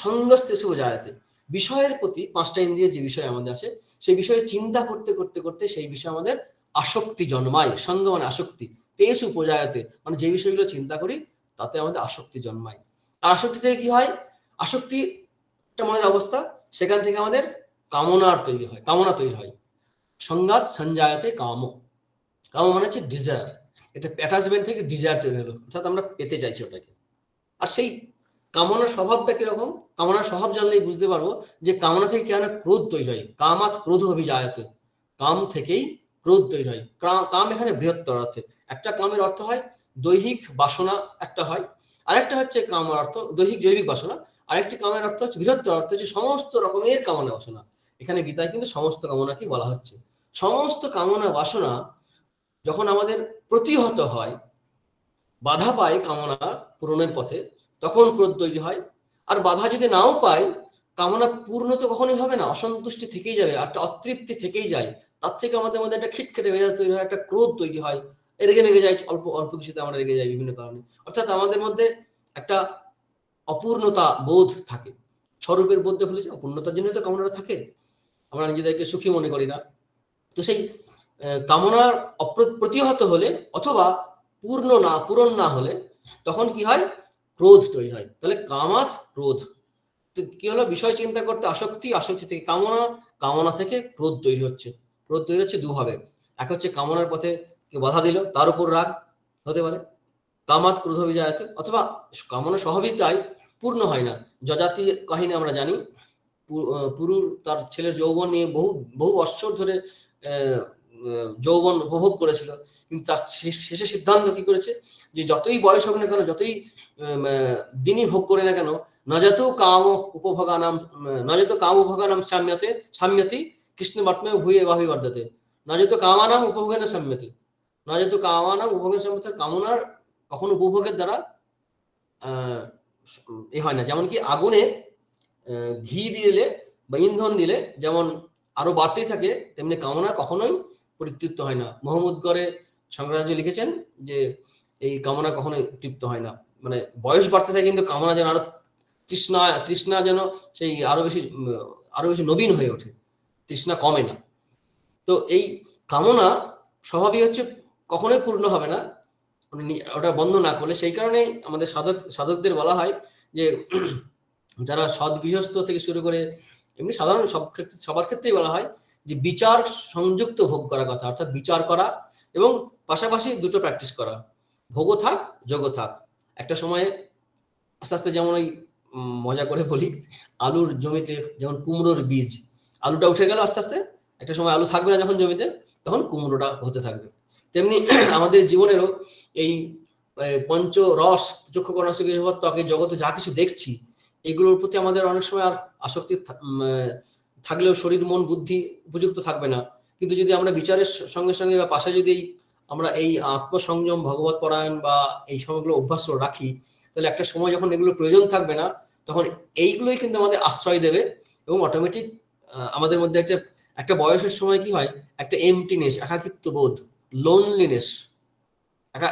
সঙ্গস্তেষু উপজায়তে, বিষয়ের প্রতি পাঁচটা ইন্দ্রিয় যে বিষয় আমাদের আছে, সেই বিষয়ে চিন্তা করতে করতে করতে সেই বিষয়ে আমাদের আসক্তি জন্মায়। সঙ্গ মানে আসক্তি, তেষু উপজায়তে মানে যে বিষয়গুলো চিন্তা করি তাতে আমাদের আসক্তি জন্মায়। আর আসক্তি থেকে কি হয়, আসক্তি একটা মনের অবস্থা, সেখান থেকে আমাদের কামনা তৈরি হয়। সংঘাত সঞ্জায়তে কাম, কাম মানে হচ্ছে ডিজায়ার, এটা অ্যাটাচমেন্ট থেকে ডিজায়ার তৈরি হলো, অর্থাৎ আমরা পেতে চাইছি ওটাকে। আর সেই কামনার স্বভাবটা কিরকম, কামনার স্বভাব জানলেই বুঝতে পারবো যে কামনা থেকে কেন ক্রোধ তৈরি হয়। কামাত ক্রোধ অভিজায়তে, কাম থেকেই ক্রোধ তৈরি হয়। কাম এখানে বৃহত্তর অর্থে, একটা কামের অর্থ হয় দৈহিক বাসনা একটা হয়, আরেকটা হচ্ছে কামের অর্থ দৈহিক জৈবিক বাসনা, আরেকটি কামের অর্থ হচ্ছে বৃহত্তর অর্থ হচ্ছে সমস্ত রকমের কামনা বাসনা। এখানে গীতায় কিন্তু সমস্ত কামনাকেই বলা হচ্ছে। সমস্ত কামনা বাসনা যখন আমাদের প্রতিহত হয়, বাধা পায় কামনা পূরণের পথে, তখন ক্রোধ তৈরি হয়। আর বাধা যদি নাও পাই, কামনা পূর্ণ তো কখনোই হবে না, অসন্তুষ্টি থেকেই যাবে, একটা অতৃপ্তি থেকেই যায়। তার থেকে আমাদের মধ্যে একটা খিটখিটে মেজাজ তৈরি হয়, একটা ক্রোধ তৈরি হয়, রেগে মেগে যায়, অল্প অল্প কিছুতে আমরা রেগে যাই বিভিন্ন কারণে। অর্থাৎ আমাদের মধ্যে একটা অপূর্ণতা বোধ থাকে, স্বরূপের বোধ ভুলেছে, অপূর্ণতার জন্য তো কামনাটা থাকে, আমরা নিজেদেরকে সুখী মনে করি না। তো সেই কামনার প্রতিহত হলে অথবা পূরণ না হলে তখন কি হয়, ক্রোধ তৈরি হয়। তাহলে কামাত ক্রোধ, কি হলো, বিষয় চিন্তা করতে আসক্তি, আসক্তি থেকে কামনা, কামনা থেকে ক্রোধ তৈরি হচ্ছে। ক্রোধ তৈরি হচ্ছে দুভাবে, এক হচ্ছে কামনার পথে কেউ বাধা দিল, তার উপর রাগ হতে পারে, কামাত ক্রোধ অভিজায়তে, অথবা কামনা স্বভাবই তাই, পূর্ণ হয় না। যজাতি কাহিনী আমরা জানি, পুরুর তার ছেলের যৌবন নিয়ে বহু বহু বৎসর ধরে যৌবন উপভোগ করেছিল, কিন্তু তার শেষে সিদ্ধান্ত কি করেছে যে যতই বয়স হোক না কেন, যতই দিনই ভোগ করে না কেন, নজত কাম উপভোগানাম সাম্যতি কৃষ্ণ বাটমে ভূয়ে ভাবি বর্ধতে, নজত কামানাম উপভোগেন সাম্যতি, নজত কামানাম উপভোগেন সাম্যতি, কামনার কখনো উপভোগের দ্বারা এ হয় না। যেমন কি আগুনে ঘি দিলে বা ইন্ধন দিলে যেমন আরো বাড়তেই থাকে, তেমনি কামনা কখনোই পরিতৃপ্ত হয় না। মোহাম্মদগড়ে শঙ্করাচার্য লিখেছেন যে এই কামনা কখনোই তৃপ্ত হয় না, মানে বয়স বাড়তে থাকে কিন্তু কামনা যেন আরো তৃষ্ণা যেন সেই আরো বেশি নবীন হয়ে ওঠে, তৃষ্ণা কমে না। তো এই কামনা স্বভাবই হচ্ছে কখনোই পূর্ণ হবে না ওটা বন্ধ না করলে। সেই কারণে আমাদের সাধকদের বলা হয় যে যারা সৎ গৃহস্থ থেকে শুরু করে এমনি সাধারণ সবার ক্ষেত্রেই বলা হয় যে বিচার সংযুক্ত ভোগ করার কথা, অর্থাৎ বিচার করা এবং পাশাপাশি দুটো প্র্যাকটিস করা, ভোগও থাক যোগও থাক। একটা সময়ে আস্তে আস্তে, যেমন ওই মজা করে বলি, আলুর জমিতে যেমন কুমড়োর বীজ, আলুটা উঠে গেল আস্তে আস্তে, একটা সময় আলু থাকবে না যখন জমিতে, তখন কুমড়োটা হতে থাকবে। তেমনি আমাদের জীবনেরও এই পঞ্চ রস চক্ষু কর্ণাসক ত্বকে জগতে যা কিছু দেখছি, এগুলোর প্রতি আমাদের অনেক সময় আর আসক্তি থাকলেও শরীর মন বুদ্ধি উপযুক্ত থাকবে না। কিন্তু যদি আমরা বিচারের সঙ্গে সঙ্গে বা পাশে যদি আমরা এই আত্মসংযম, ভগবত পরায়ণ বা এই সময়গুলো অভ্যাস রাখি, তাহলে একটা সময় যখন এগুলো প্রয়োজন থাকবে না, তখন এইগুলোই কিন্তু আমাদের আশ্রয় দেবে এবং অটোমেটিক আমাদের মধ্যে একটা বয়সের সময় কি হয়, একটা এমটিনেস, একাকিত্ব বোধ, লোনলিনেস,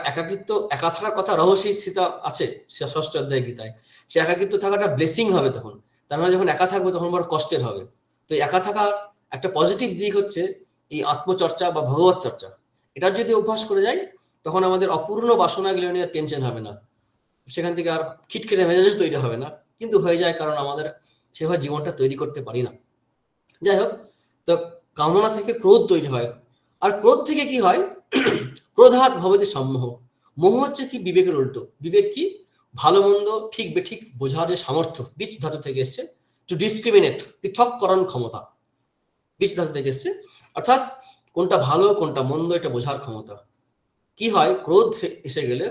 একাকিত্ব, একা থাকার কথা রহস্য সীতা আছে ৬ষ্ঠ অধ্যায় গীতায়। সে একাকিত্ব থাকাটা ব্লেসিং হবে তখন, তার মানে যখন একা থাকবে তখন বড় কষ্টের হবে। তো একা থাকার একটা পজিটিভ দিক হচ্ছে এই আত্মচর্চা বা ভগবত চর্চা। এটার যদি অভ্যাস করে যাই, তখন আমাদের অপূর্ণ বাসনাগুলো নিয়ে টেনশন হবে না, সেখান থেকে আর খিটখিটে মেজাজ তৈরি হবে না, কিন্তু হয়ে যায় কারণ আমাদের সেভাবে জীবনটা তৈরি করতে পারি না। যাই হোক, তো কামনা থেকে ক্রোধ তৈরি হয়, আর ক্রোধ থেকে কি হয়, ক্রোধাৎ ভবতি সম্মোহ। মোহ হচ্ছে কি বিবেকের উল্টো। বিবেক কি, ভালো মন্দ ঠিক বেঠিক বোঝার যে সামর্থ্য, বীজ ধাতু থেকে এসছে, টু ডিসক্রিমিনেট, পৃথককরণ ক্ষমতা, বীজ ধাতু থেকে এসছে, অর্থাৎ কোনটা ভালো কোনটা মন্দ এটা বোঝার ক্ষমতা। কি হয়, ক্রোধ এসে গেলে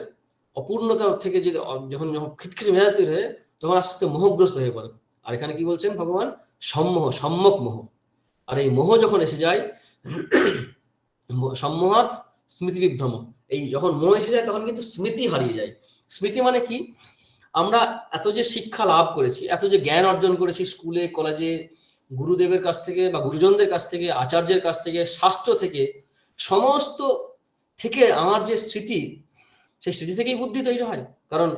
অপূর্ণতা থেকে যদি যখন খিটখিটে মেজাজ তৈরি হয়, তখন আস্তে আস্তে মোহগ্রস্ত হয়ে পড়ে। আর এখানে কি বলছেন ভগবান, সম্মোহ, সম্যক মোহ। আর এই মোহ যখন এসে যায়, সম্মোহাত স্মৃতি বিভ্রম, এই যখন মোহ এসে যায় তখন কিন্তু স্মৃতি হারিয়ে যায়। স্মৃতি মানে কি, আমরা এত যে শিক্ষা লাভ করেছি, এত যে জ্ঞান অর্জন করেছি স্কুলে কলেজে, গুরুদেবের কাছ থেকে বা গুরুজনদের কাছ থেকে, আচার্যের কাছ থেকে, শাস্ত্র থেকে, সমস্ত থেকে আমার যে স্মৃতি, সেই স্মৃতি থেকেই বুদ্ধি তৈরি হয়। কারণ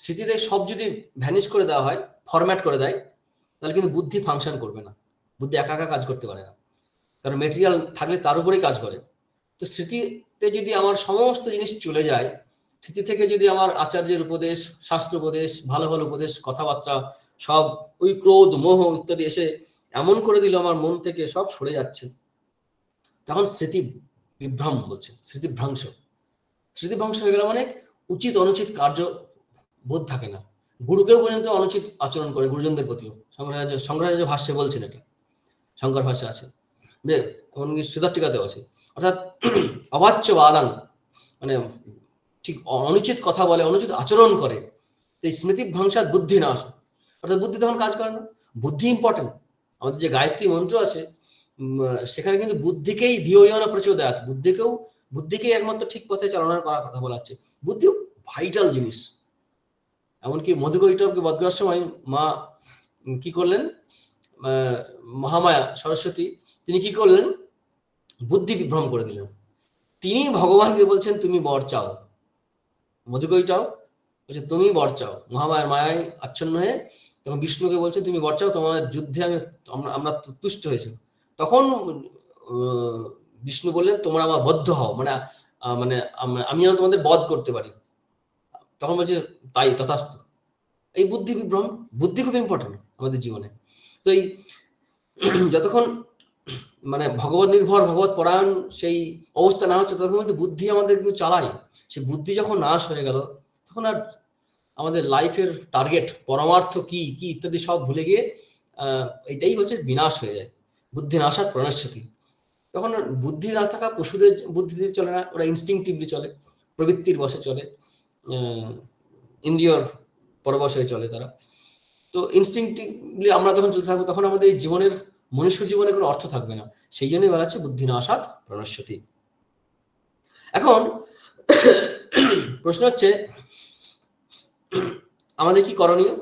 স্মৃতিতে সব যদি ভ্যানিশ করে দেওয়া হয়, ফরম্যাট করে দেয়, তাহলে কিন্তু বুদ্ধি ফাংশন করবে না, বুদ্ধি একা একা কাজ করতে পারে না, কারণ মেটেরিয়াল থাকলে তার উপরেই কাজ করে। তো স্মৃতিতে যদি আমার সমস্ত জিনিস চলে যায়, স্মৃতি থেকে যদি আমার আচার্যের উপদেশ, শাস্ত্র উপদেশ, ভালো ভালো উপদেশ, কথাবার্তা সব ওই ক্রোধ মোহ ইত্যাদি এসে এমন করে দিল আমার মন থেকে সব সরে যাচ্ছে, তখন স্মৃতি বিভ্রম বলছে, স্মৃতিভ্রংশ। স্মৃতিভ্রংশ হয়ে গেল মানে উচিত অনুচিত কার্য বোধ থাকে না। গুরুকেও পর্যন্ত অনুচিত আচরণ করে, গুরুজনদের প্রতিও। শঙ্করাচার্য ভাষ্যে বলছেন, এটা শঙ্কর ভাষ্যে আছে, এমনকি সুধার্টিকাতেও আছে। অর্থাৎ অবাচ্য বাদান, মানে ঠিক অনুচিত কথা বলে, অনুচিত আচরণ করে, এই স্মৃতিভ্রংসাৎ বুদ্ধি নাশ, অর্থাৎ বুদ্ধি তখন কাজ করে না। বুদ্ধি ইম্পর্টেন্ট। আমাদের যে গায়ত্রী মন্ত্র আছে, সেখানে কিন্তু বুদ্ধিকেই ধিয়না প্রচোদয়াৎ, বুদ্ধিকেই একমাত্র ঠিক পথে চালনার করার কথা বলা হচ্ছে। বুদ্ধি ভাইটাল জিনিস। এমনকি মধুকৈটবকে বধ করার সময় মা কি করলেন, মহামায়া সরস্বতী তিনি কি করলেন, বুদ্ধি বিভ্রম করে দিলেন। তিনি ভগবানকে বলছেন তুমি বর চাও, মধুকৈটব বলছে তুমি বর চাও, মহামায়ার মায়ায় আচ্ছন্ন হয়ে তখন বিষ্ণুকে বলছে তুমি বর চাও, তোমার যুদ্ধে আমরা তুষ্ট হয়েছি। তখন বিষ্ণু বললেন তোমরা আমার বদ্ধ হও, মানে আমি যেন তোমাদের বধ করতে পারি। তখন বলছে তাই তথাস্তু। এই বুদ্ধি বিভ্রম, বুদ্ধি খুব ইম্পর্টেন্ট আমাদের জীবনে। তো এই যতক্ষণ মানে ভগবত নির্ভর, ভগবত পরায়ণ সেই অবস্থা না হচ্ছে, তখন কিন্তু বুদ্ধি আমাদের কিন্তু চালায়। সেই বুদ্ধি যখন নাশ হয়ে গেল, তখন আর আমাদের লাইফের টার্গেট, পরমার্থ কি কি ইত্যাদি সব ভুলে গিয়ে এটাই হচ্ছে বিনাশ হয়ে যায়। বুদ্ধি নাশাৎ প্রণশ্যতি। তখন বুদ্ধি না থাকা পশুদের বুদ্ধি দিয়ে চলে না, ওরা ইনস্টিংটিভলি চলে, প্রবৃত্তির বশে চলে, ইন্দ্রিয়র পরবশ হয়ে চলে তারা। তো ইনস্টিংটিভলি আমরা যখন চলতে থাকবো তখন আমাদের জীবনের, মনুষ্য জীবনে কোনো অর্থ থাকবে না। সেই জন্যই বলা হচ্ছে বুদ্ধি নাশাৎ প্রণশ্যতি। এখন প্রশ্ন হচ্ছে আমাদের কি করণীয়?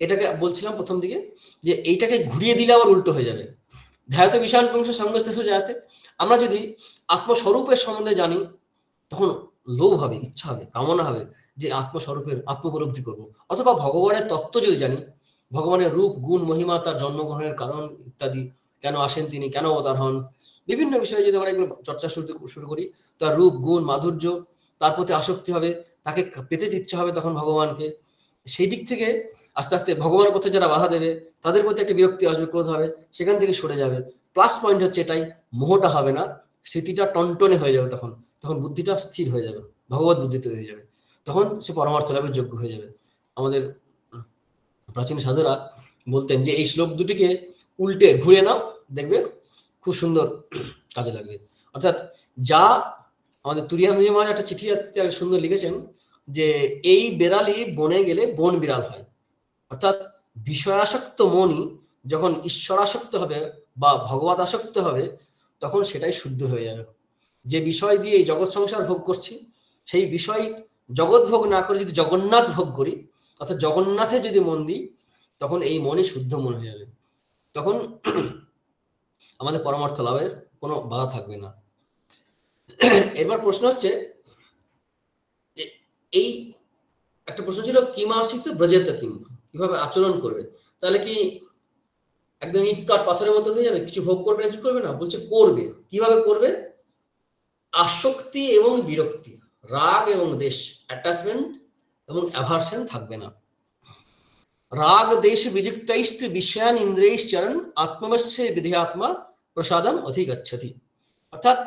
এটাকে বলছিলাম প্রথম দিকে যে এইটাকে ঘুরিয়ে দিলে আবার উল্টো হয়ে যাবে। ধ্যায়ত বিষয়ান পুংস সঙ্গস্থেষু জায়তে। আমরা যদি আত্মস্বরূপের সম্বন্ধে জানি তখন লোভ হবে, ইচ্ছা হবে, কামনা হবে যে আত্মস্বরূপের আত্মোপলব্ধি করব। অথবা ভগবানের তত্ত্ব যদি জানি, ভগবানের রূপ গুণ মহিমা, তার জন্মগ্রহণের কারণ ইত্যাদি, কেন আসেন তিনি, কেন অবতার হন, বিভিন্ন বিষয়ে যদি আমরা এগুলো চর্চা শুরু করি, তার রূপ গুণ মাধুর্য, তার প্রতি আসক্তি হবে, তাকে পেতে ইচ্ছা হবে তখন ভগবানকে। সেই দিক থেকে আস্তে আস্তে ভগবানের পথে যারা বাধা দেবে তাদের প্রতি একটা বিরক্তি আসবে, ক্রোধ হবে, সেখান থেকে সরে যাবে। প্লাস পয়েন্ট হচ্ছে এটাই, মোহটা হবে না, স্মৃতিটা টনটনে হয়ে যাবে, তখন তখন বুদ্ধিটা স্থির হয়ে যাবে, ভগবত বুদ্ধি তৈরি হয়ে যাবে, তখন সে পরমার্থ লাভের যোগ্য হয়ে যাবে। আমাদের প্রাচীন সাধুরা বলতেন যে এই শ্লোক দুটিকে উল্টে ঘুরে নাও, দেখবে খুব সুন্দর কাজে লাগবে। অর্থাৎ যা আমাদের তুরিয়ানজি মহারাজ একটা চিঠি সুন্দর লিখেছেন যে এই বেড়ালি বনে গেলে বন বিড়াল হয়। অর্থাৎ বিষয়াসক্ত মনই যখন ঈশ্বরাসক্ত হবে বা ভগবত আসক্ত হবে তখন সেটাই শুদ্ধ হয়ে যাবে। যে বিষয় দিয়ে এই জগৎ সংসার ভোগ করছি সেই বিষয় জগৎ ভোগ না করে যদি জগন্নাথ ভোগ করি, অর্থাৎ জগন্নাথে যদি মন দিই, তখন এই মনই শুদ্ধ মন হয়ে যাবে, তখন আমাদের পরমার্থ লাভের কোনো বাধা থাকবে না। এবার প্রশ্ন হচ্ছে এই একটা প্রশ্ন ছিল কিমাসিত ব্রজেত কিম, কিভাবে আচরণ করবে? তাহলে কি একদম ইট কাঠ পাথরের মতো হয়ে যাবে, কিছু ভোগ করবে না, কিছু করবে না? বলছে করবে। কিভাবে করবে? আসক্তি এবং বিরক্তি, রাগ এবং দেশ, অ্যাটাচমেন্ট এবং অ্যাভার্সন থাকবে না। রাগ দেশ বিযুক্তৈস্তু বিষয়ান ইন্দ্রিয়শ্চরণ আত্মবশ্যে বিধেয়াত্মা প্রসাদম অধিগচ্ছতি। অর্থাৎ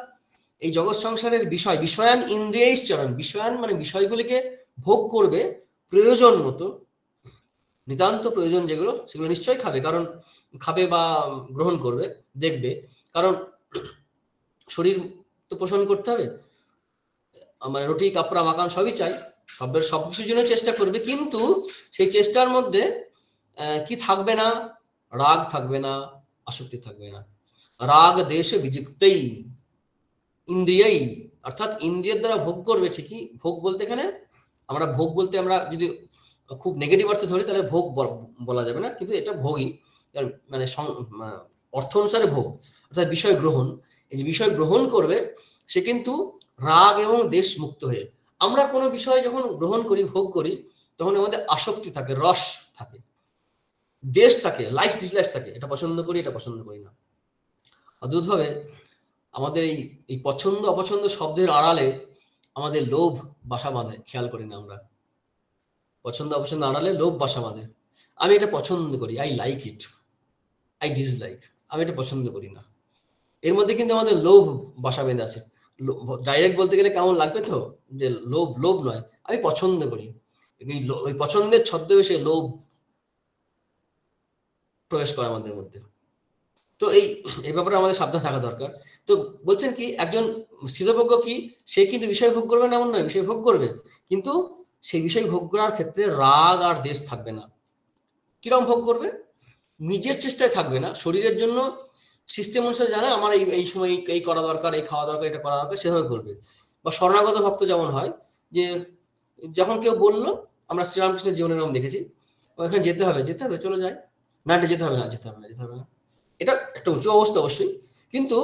এই জগৎ সংসারের বিষয়, বিষয়ান ইন্দ্রিয়শ্চরণ, বিষয়ান মানে বিষয়গুলিকে ভোগ করবে প্রয়োজন মতো, নিতান্ত প্রয়োজন যেগুলো সেগুলো নিশ্চয়ই খাবে, কারণ খাবে বা গ্রহণ করবে, দেখবে, কারণ শরীর তো পোষণ করতে হবে, মানে রুটি কাপড়া মাকান সবই চাই, সবকিছুর জন্য চেষ্টা করবে, কিন্তু সেই চেষ্টার মধ্যে কি থাকবে না? রাগ থাকবে না, আসক্তি থাকবে না। রাগ দেশে বিযুক্তই ইন্দ্রিয়ই, অর্থাৎ ইন্দ্রিয়ের দ্বারা ভোগ করবে ঠিকই। ভোগ বলতে এখানে আমরা ভোগ বলতে আমরা যদি খুব নেগেটিভ অর্থে ধরি তাহলে ভোগ বলা যাবে না, কিন্তু এটা ভোগই, মানে অর্থ অনুসারে ভোগ, অর্থাৎ বিষয় গ্রহণ। এই যে বিষয় গ্রহণ করবে সে কিন্তু রাগ এবং দেশ মুক্ত হয়ে। আমরা কোনো বিষয় যখন গ্রহণ করি, ভোগ করি, তখন আমাদের আসক্তি থাকে, রস থাকে, দেশ থাকে, লাইক ডিসলাইক থাকে, এটা পছন্দ করি, এটা পছন্দ করি না। অদ্ভুতভাবে আমাদের এই পছন্দ অপছন্দ শব্দের আড়ালে আমাদের লোভ বাসা বাঁধে, খেয়াল করি না আমরা। পছন্দ অপছন্দ আড়ালে লোভ বাসা বাঁধে। আমি এটা পছন্দ করি, I like it, I dislike, আমি এটা পছন্দ করি না। এর মধ্যে কিন্তু আমাদের লোভ বাসা বেঁধে আছে। ডাইরেক্ট বলতে গেলে কেমন লাগবে তো, যে লোভ, লোভ নয়, আমি পছন্দ করি। ওই পছন্দের ছদ্মবেশে লোভ প্রবেশ করে আমাদের মধ্যে। তো এই ব্যাপারে আমাদের সাবধান থাকা দরকার। তো বলছেন কি, একজন স্থিতপ্রজ্ঞ কি, সে কিন্তু বিষয় ভোগ করবে না এমন নয়, বিষয় ভোগ করবে, কিন্তু সেই বিষয় ভোগ করার ক্ষেত্রে রাগ আর দেশ থাকবে না। কিরকম ভোগ করবে? নিজের চেষ্টায় থাকবে না, শরীরের জন্য সিস্টেম অনুসারে জানা আমার এই সময় এই করা দরকার, এই খাওয়া দরকার, এটা করা দরকার, সেভাবে করবে। বা শরণাগত ভক্ত যেমন হয়, যে যখন কেউ বললো, আমরা শ্রীরামকৃষ্ণের জীবনের নাম দেখেছি, ওখানে যেতে হবে, যেতে হবে, চলে যায়, না এটা যেতে হবে না, যেতে হবে না, যেতে হবে না। এটা একটা উঁচু অবস্থা অবশ্যই, কিন্তু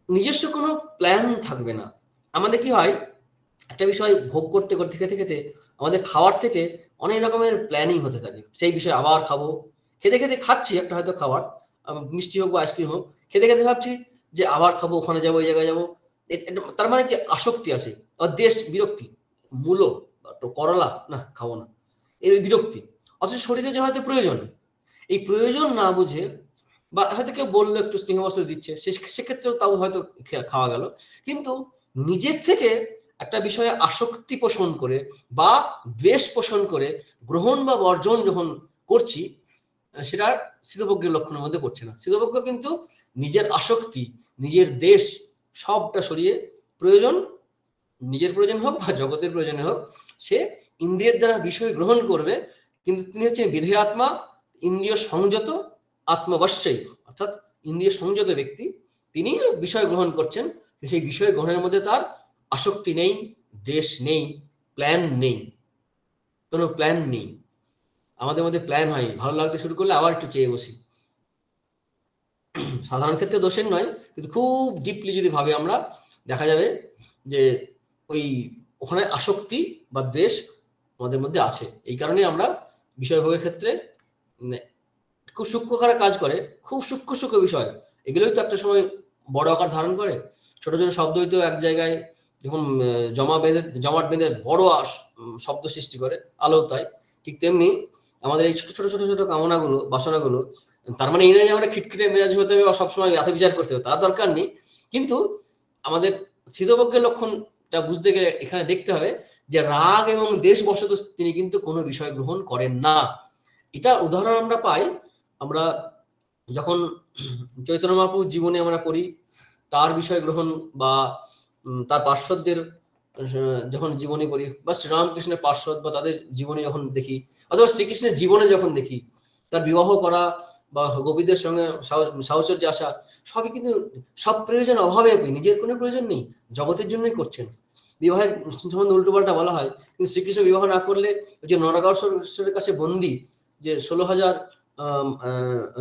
নিজস্ব কোনো প্ল্যান থাকবে না। আমাদের কি হয়, একটা বিষয় ভোগ করতে করতে খেতে খেতে আমাদের খাওয়ার থেকে অনেক রকমের প্ল্যানিং হতে থাকে। সেই বিষয়ে আবার খাবো, খেতে খেতে খাচ্ছি একটা হয়তো খাবার, মিষ্টি হোক বা আইসক্রিম হোক, খেতে খেতে ভাবছি যে আবার খাবো, ওখানে যাবো, ওই জায়গায় যাবো। তার মানে কি আসক্তি আছে, দেশ বিরক্তি, মূলো করলা না খাবো না, এর বিরক্তি। অথচ শরীরে যে হয়তো প্রয়োজন, এই প্রয়োজন না বুঝে, বা হয়তো কেউ বললো একটু স্নেহ বস্ত্র দিচ্ছে, সেক্ষেত্রেও তাও হয়তো খাওয়া গেল, কিন্তু নিজের থেকে একটা বিষয়ে আসক্তি পোষণ করে বা দ্বেষ পোষণ করে গ্রহণ বা বর্জন যখন করছি, সেটা স্থিতপ্রজ্ঞের লক্ষণের মধ্যে পড়ছে না। স্থিতপ্রজ্ঞ কিন্তু নিজের আসক্তি, নিজের দেশ সবটা সরিয়ে প্রয়োজন, নিজের প্রয়োজন হোক বা জগতের প্রয়োজনে হোক, সে ইন্দ্রিয়ের দ্বারা বিষয় গ্রহণ করবে, কিন্তু তিনি হচ্ছেন বিধেয় আত্মা, ইন্দ্রিয় সংযত আত্মবশ্যই, অর্থাৎ ইন্দ্রিয় সংযত ব্যক্তি। তিনি বিষয় গ্রহণ করছেন, সেই বিষয় গ্রহণের মধ্যে তার আসক্তি নেই, দেশ নেই, প্ল্যান নেই, কোনো প্ল্যান নেই। আমাদের মধ্যে প্ল্যান হয়, ভালো লাগতে শুরু করলে আবার একটু চেয়ে বসি। সাধারণ ক্ষেত্রে দোষের নয়, কিন্তু খুব ডিপলি যদি ভাবে আমরা, দেখা যাবে যে ওই ওখানে আসক্তি বা দেশ আমাদের মধ্যে আছে। এই কারণে আমরা বিষয়ভোগের ক্ষেত্রে খুব সূক্ষ্মকারে কাজ করে, খুব সূক্ষ্ম বিষয়, এগুলোই তো একটা সময় বড় আকার ধারণ করে। ছোট ছোট শব্দ হইতেও এক জায়গায় যখন জমাট বেঁধে বড় শব্দ সৃষ্টি করে, আলো তাই। ঠিক তেমনি আমাদের এই ছোট ছোট ছোট ছোট কামনাগুলো, বাসনাগুলো, তার মানে এই নয় যে আমরা খিটখিটে মেজাজ হতে হবে বা সবসময় এত বিচার করতে হবে, তার দরকার নেই। কিন্তু আমাদের স্থিতপ্রজ্ঞের লক্ষণটা বুঝতে গেলে এখানে দেখতে হবে যে রাগ এবং দেশ বশত তিনি কিন্তু কোনো বিষয় গ্রহণ করেন না। এটা উদাহরণ আমরা পাই, আমরা যখন চৈতন্য মহাপ্রভুর জীবনে আমরা পড়ি, তার বিষয় গ্রহণ বা তার পার্শ্বদের যখন জীবনী পড়ি, বা শ্রীরামকৃষ্ণের পার্শ্বদ বা তাদের জীবনে যখন দেখি, অথবা শ্রীকৃষ্ণের জীবনে যখন দেখি, তার বিবাহ করা বা গোপীদের সঙ্গে সাহচর্যে আসা, সবই কিন্তু সব প্রয়োজন অভাবে, নিজের কোনো প্রয়োজন নেই, জগতের জন্যই করছেন। বিবাহের সম্বন্ধে উল্টোপাল্টা বলা হয়, কিন্তু শ্রীকৃষ্ণ বিবাহ না করলে ওই যে নরকাসুরের কাছে বন্দী যে 16,000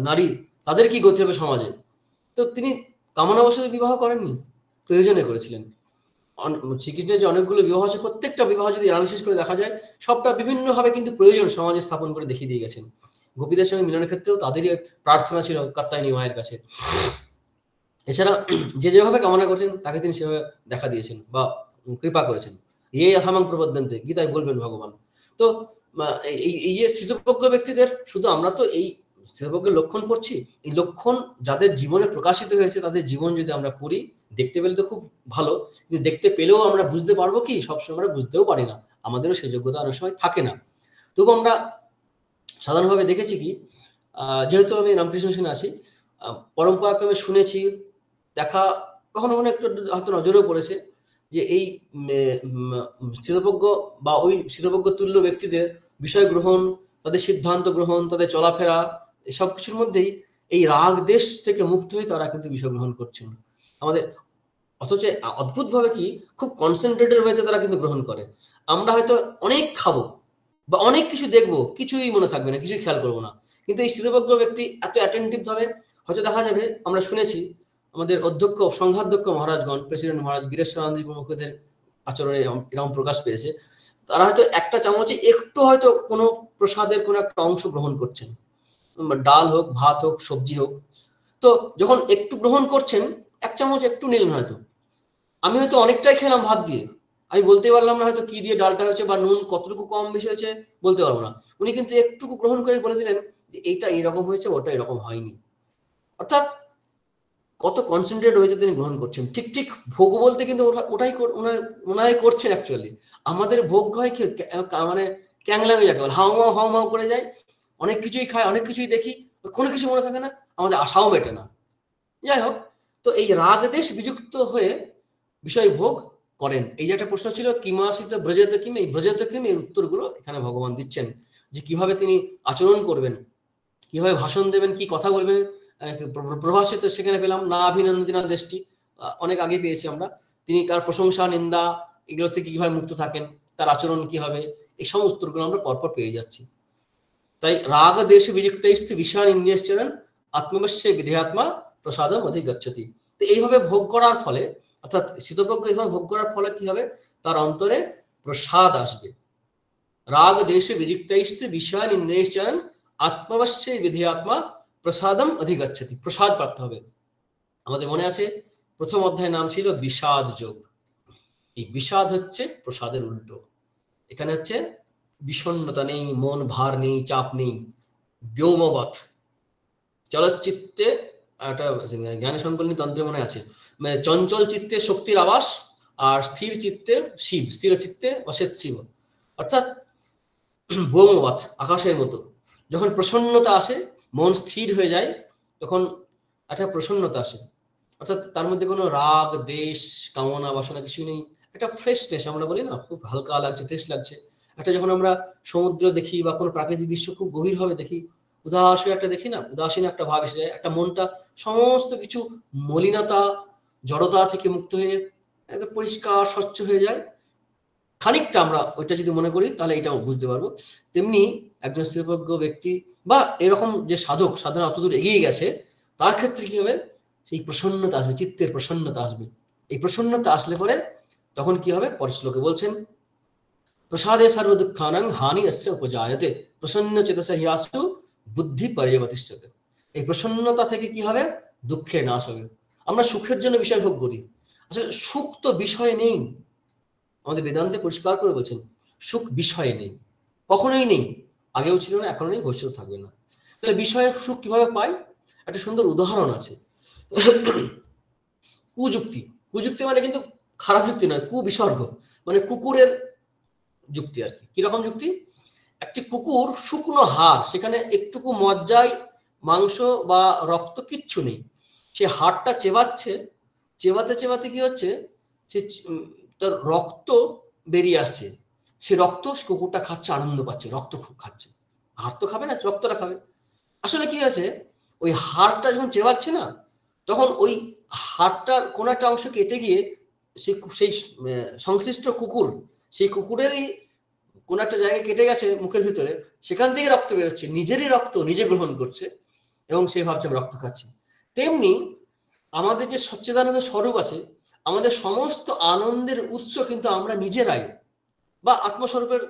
নারী, তাদের কি গতি হবে সমাজে, তো তিনি কামনাবশত বিবাহ করেননি, প্রয়োজনে করেছিলেন। শ্রীকৃষ্ণের যে অনেকগুলো বিবাহ আছে, প্রত্যেকটা বিবাহ যদি অ্যানালিসিস করে দেখা যায়, সবটা বিভিন্নভাবে কিন্তু প্রয়োজন সমাজে স্থাপন করে দেখিয়ে দিয়ে গেছেন। গোপীদের সঙ্গে মিলনের ক্ষেত্রেও তাদেরই প্রার্থনা ছিল কাত্যায়নী মায়ের কাছে। এছাড়া যে যেভাবে কামনা করছেন তাকে তিনি সেভাবে দেখা দিয়েছেন বা কৃপা করেছেন। এই আথামাং প্রবদ্ধন্তে গীতায় বলবেন ভগবান। তো এই যে স্থিতপ্রজ্ঞ ব্যক্তিদের, শুধু আমরা তো এই স্থিতপ্রজ্ঞের লক্ষণ পড়ছি, এই লক্ষণ যাদের জীবনে প্রকাশিত হয়েছে তাদের জীবন যদি আমরা পড়ি, দেখতে পেলে তো খুব ভালো, কিন্তু দেখতে পেলেও আমরা বুঝতে পারবো কি? সবসময় আমরা বুঝতেও পারি না, আমাদেরও সেই যোগ্যতা অনেক সময় থাকে না। তবু আমরা সাধারণভাবে দেখেছি কি, যেহেতু আমি রামকৃষ্ণ মিশনে আছি, পরম্পরাক্রমে শুনেছি, দেখা কখনো কখনো একটু হয়তো নজরেও পড়েছে যে এই স্থিতপ্রজ্ঞ বা ওই স্থিতপ্রজ্ঞ তুল্য ব্যক্তিদের বিষয় গ্রহণ, তাদের সিদ্ধান্ত গ্রহণ, তাদের চলাফেরা, সব কিছুর মধ্যেই এই রাগ দেশ থেকে মুক্ত হয়ে তারা কিন্তু বিষয় গ্রহণ করছেন আমাদের। অথচ অদ্ভুতভাবে কি খুব কনসেন্ট্রেটেড হয়েছে তারা কিন্তু গ্রহণ করে। আমরা হয়তো অনেক খাবো বা অনেক কিছু দেখবো, কিছুই মনে থাকবে না, কিছুই খেয়াল করবো না, কিন্তু এই স্থিতপ্রজ্ঞ ব্যক্তি এত অ্যাটেন্টিভ ভাবে, হয়তো দেখা যাবে, আমরা শুনেছি আমাদের অধ্যক্ষ, সংঘাধ্যক্ষ মহারাজগণ, প্রেসিডেন্ট মহারাজ বীরেশ্বরানন্দ প্রমুখদের আচরণে এরকম প্রকাশ পেয়েছে, তারা হয়তো একটা চামচে একটু হয়তো কোনো প্রসাদের কোনো একটা অংশ গ্রহণ করছেন, ডাল হোক, ভাত হোক, সবজি হোক, তো যখন একটু গ্রহণ করছেন, এক চামচ একটু নিলেন, হয়তো আমি হয়তো অনেকটাই খেলাম ভাত দিয়ে, আমি বলতে পারলাম না হয়তো কি দিয়ে ডালটা হয়েছে বা নুন কতটুকু কম বেশি হয়েছে বলতে পারবো না, উনি কিন্তু একটুকু গ্রহণ করে বলে দিলেন যে এইটা এরকম হয়েছে, ওটা এরকম হয়নি। অর্থাৎ কত কনসেন্ট্রেট হয়েছে তিনি গ্রহণ করছেন। ঠিক ঠিক ভোগ বলতে কিন্তু ওটাই ওনারাই করছেন অ্যাকচুয়ালি। আমাদের ভোগ হয় কি মানে ক্যাংলা হয়ে যাকে বলে, হাও মাও করে যায়, অনেক কিছুই খায়, অনেক কিছুই দেখি, কোনো কিছু মনে থাকে না, আমাদের আশাও মেটে না। যাই হোক, তো এই রাগ দেশ বিযুক্ত হয়ে বিষয় ভোগ করেন। এই যে একটা প্রশ্ন ছিল কিমাসিত ব্রজেত কিম, এই ব্রজেত কিম এর উত্তরগুলো এখানে ভগবান দিচ্ছেন, যে কিভাবে তিনি আচরণ করবেন, কিভাবে ভাষণ দেবেন, কি কথা বলবেন, প্রভাষিত সেখানে পেলাম। না অভিনন্দিনা দেশটি অনেক আগে পেয়েছি আমরা, তিনি কার প্রশংসা নিন্দা এগুলো থেকে কিভাবে মুক্ত থাকেন, তার আচরণ কি হবে, এই সমস্ত উত্তরগুলো আমরা পরপর পেয়ে যাচ্ছি। তাই রাগ দেশে বিযুক্ত বিষয়ান ইন্দ্রিয়শ্চরণ আত্মবশ্যে বিধেয়াত্মা প্রসাদম অধিগচ্ছতি। তো এইভাবে ভোগ করার ফলে, অর্থাৎ স্থিতপ্রজ্ঞ এইভাবে ভোগ করার ফলে কি হবে, তার অন্তরে প্রসাদ আসবে। রাগ দেশে বিযুক্ত বিষয়ান ইন্দ্রিয়শ্চরণ আত্মবশ্যে বিধেয়াত্মা প্রসাদম অধিগচ্ছতি, প্রসাদ প্রাপ্ত হবে। আমাদের মনে আছে প্রথম অধ্যায়ের নাম ছিল বিষাদ যোগ। এই বিষাদ হচ্ছে প্রসাদের উল্টো। এখানে হচ্ছে বিষণ্ণতা নেই, মন ভার নেই, চাপ নেই, ব্যোমবৎ। চলচ্চিত্তে একটা জ্ঞান সংকলনী তন্ত্রে মনে আছে, মানে চঞ্চল চিত্তে শক্তির আবাস, আর স্থির চিত্তে শিব, স্থির চিত্তে অসেত শিব। অর্থাৎ ব্যোমবৎ, আকাশের মতো। যখন প্রসন্নতা আসে মন স্থির হয়ে যায়, তখন একটা প্রসন্নতা আসে, অর্থাৎ তার মধ্যে কোনো রাগ দেশ কামনা বাসনা কিছু নেই, একটা ফ্রেশনেস আমরা বলি না, খুব হালকা লাগছে, ফ্রেশ লাগছে। একটা যখন আমরা সমুদ্র দেখি বা কোনো প্রাকৃতিক দৃশ্য খুব গভীরভাবে দেখি, উদাসীন একটা দেখি না, উদাসীন একটা ভাব এসে যায়, একটা মনটা সমস্ত কিছু মলিনতা জড়তা থেকে মুক্ত হয়ে একদম পরিষ্কার স্বচ্ছ হয়ে যায়। খানিকটা আমরা ওইটা যদি মনে করি তাহলে এটাও বুঝতে পারবো। তেমনি একজন স্থিতপ্রজ্ঞ ব্যক্তি বা এরকম যে সাধক, সাধনা অতদূর এগিয়ে গেছে, তার ক্ষেত্রে কি হবে, সেই প্রসন্নতা আসবে, চিত্তের প্রসন্নতা আসবে। এই প্রসন্নতা আসলে পরে তখন কি হবে, পরের শ্লোকে বলছেন, প্রসাদে সর্ব দুঃখানাং হানি অস্য উপজায়তে প্রসন্ন চেতস হ্যাসু বুদ্ধি পর্যবতিষ্ঠতে। এই প্রসন্নতা থেকে কি হবে, দুঃখের নাশ হবে। আমরা সুখের জন্য বিষয় ভোগ করি, আসলে সুখ তো বিষয় নেই। আমাদের বেদান্তে পরিষ্কার করে বলছেন সুখ বিষয়ে নেই, কখনোই নেই, আগেও ছিল না, এখনো নেই, ভবিষ্যৎ থাকবে না। তাহলে বিষয়ের সুখ কিভাবে পাই, একটা সুন্দর উদাহরণ আছে। কুযুক্তি, কুযুক্তি মানে কিন্তু খারাপ যুক্তি নয়, কুবিসর্গ মানে কুকুরের যুক্তি আর কি। কিরকম যুক্তি, একটি কুকুর শুকনো হাড়, সেখানে একটুকু মজ্জায় মাংস বা রক্ত কিচ্ছু নেই, সে হাড়টা চেবাচ্ছে, চেবাতে চেবাতে কি হচ্ছে, সে তার রক্ত বেরিয়ে আসছে, সে রক্ত কুকুরটা খাচ্ছে, আনন্দ পাচ্ছে, রক্ত খুব খাচ্ছে। হাড় তো খাবে না, রক্তটা খাবে। আসলে কি আছে, ওই হাড়টা যখন চেবাচ্ছে না, তখন ওই হাড়টার কোন একটা অংশ কেটে গিয়ে সেই সংশ্লিষ্ট কুকুর, সেই কুকুরেরই কোন একটা জায়গায় কেটে গেছে মুখের ভিতরে, সেখান থেকে রক্ত বেরোচ্ছে, নিজেরই রক্ত নিজে গ্রহণ করছে এবং সে ভাবছে আমি রক্ত খাচ্ছি। তেমনি আমাদের যে সচ্চিদানন্দ স্বরূপ আছে, আমাদের সমস্ত আনন্দের উৎস কিন্তু আমরা নিজেরাই। বা আত্মস্বরূপের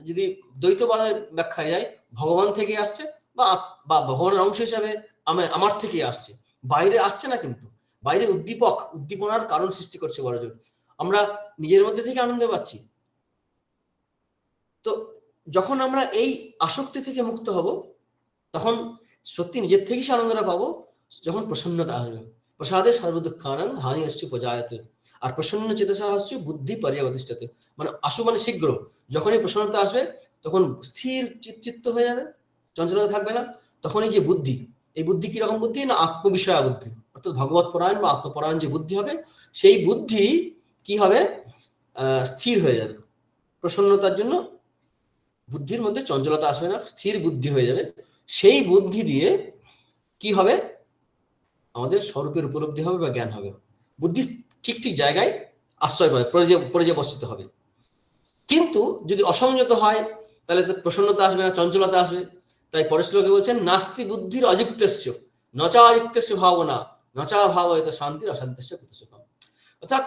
যদি দ্বৈতবাদের ব্যাখ্যায় যায়, ভগবান থেকে আসছে বা ভগবানের অংশ হিসাবে আমার থেকে আসছে, বাইরে আসছে না, কিন্তু বাইরে উদ্দীপক, উদ্দীপনার কারণ সৃষ্টি করছে বড়জোর, আমরা নিজের মধ্যে থেকে আনন্দ পাচ্ছি। তো যখন আমরা এই আসক্তি থেকে মুক্ত হব, তখন সত্যি নিজের থেকেই সে আনন্দটা পাবো, যখন প্রসন্নতা আসবে। প্রসাদে সর্বদুঃখানাং হানি অস্য উপজায়তে। আর প্রসন্ন চেতসা হচ্ছে বুদ্ধি পর্যবতিষ্ঠতে, মানে আসু মানে শীঘ্র, যখনই প্রসন্নতা আসবে তখন স্থির চিত্ত হয়ে যাবে, চঞ্চলতা থাকবে না। তখন এই যে বুদ্ধি, এই বুদ্ধি কিরকম বুদ্ধি না, আত্মবিষয়া বুদ্ধি, অর্থাৎ ভগবত পরায়ণ বা আত্মপরায়ণ যে বুদ্ধি হবে, সেই বুদ্ধি কি হবে, স্থির হয়ে যাবে। প্রসন্নতার জন্য বুদ্ধির মধ্যে চঞ্চলতা আসবে না, স্থির বুদ্ধি হয়ে যাবে। সেই বুদ্ধি দিয়ে কি হবে, আমাদের স্বরূপের উপলব্ধি হবে বা জ্ঞান হবে। বুদ্ধি ঠিক ঠিক জায়গায় আশ্রয় পাবে, পর্যবস্থিত হবে। কিন্তু যদি অসংযত হয় তাহলে তো প্রসন্নতা আসবে না, চঞ্চলতা আসবে। তাই পরের শ্লোকে বলছেন, নাস্তি বুদ্ধির অযুক্তস্য নচা অযুক্তস্য ভাবনা নচা ভাবয়ত শান্তির অশান্তস্য কুতসুখম। অর্থাৎ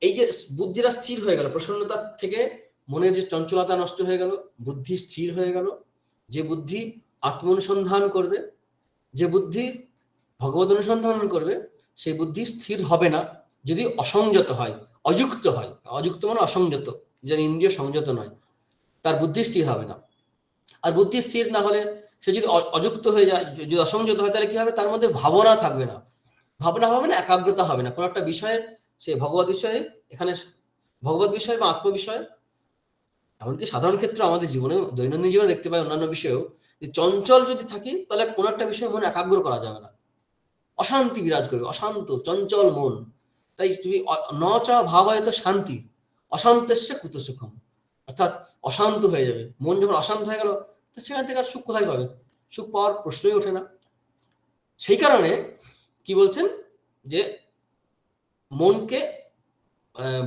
এই যে বুদ্ধিরা স্থির হয়ে গেল, প্রসন্নতা থেকে মনের যে চঞ্চলতা নষ্ট হয়ে গেল, বুদ্ধি স্থির হয়ে গেল। যে বুদ্ধি আত্ম অনুসন্ধান করবে, যে বুদ্ধি ভগবত অনুসন্ধান করবে, সেই বুদ্ধি স্থির হবে না যদি অসংযত হয়, অযুক্ত হয়। অযুক্ত মানে অসংযত, যেন ইন্দ্রিয় সংযত নয়, তার বুদ্ধি স্থির হবে না। আর বুদ্ধি স্থির না হলে, সে যদি অযুক্ত হয়ে যায়, যদি অসংযত হয়, তাহলে কি হবে, তার মধ্যে ভাবনা থাকবে না। ভাবনা হবে না, একাগ্রতা হবে না কোনো একটা বিষয়ে, সে ভগবত বিষয়ে, এখানে ভগবত বিষয় বা আত্ম বিষয়, এমনকি সাধারণ ক্ষেত্রে আমাদের জীবনে, দৈনন্দিন জীবনে দেখতে পাই, অন্যান্য বিষয়েও, যে চঞ্চল যদি থাকি তাহলে কোনো একটা বিষয়ে মনে একাগ্র করা যাবে না, অশান্তি বিরাজ করবে, অশান্ত চঞ্চল মন। তাই তুমি ন চ ভাবায়ত শান্তি অশান্তস্য কুতসুখম, অর্থাৎ অশান্ত হয়ে যাবে মন। যখন অশান্ত হয়ে গেল, তো সেখান থেকে আর সুখ কোথায় পাবে, সুখ পাওয়ার প্রশ্নই ওঠে না। সেই কারণে কি বলছেন, যে মনকে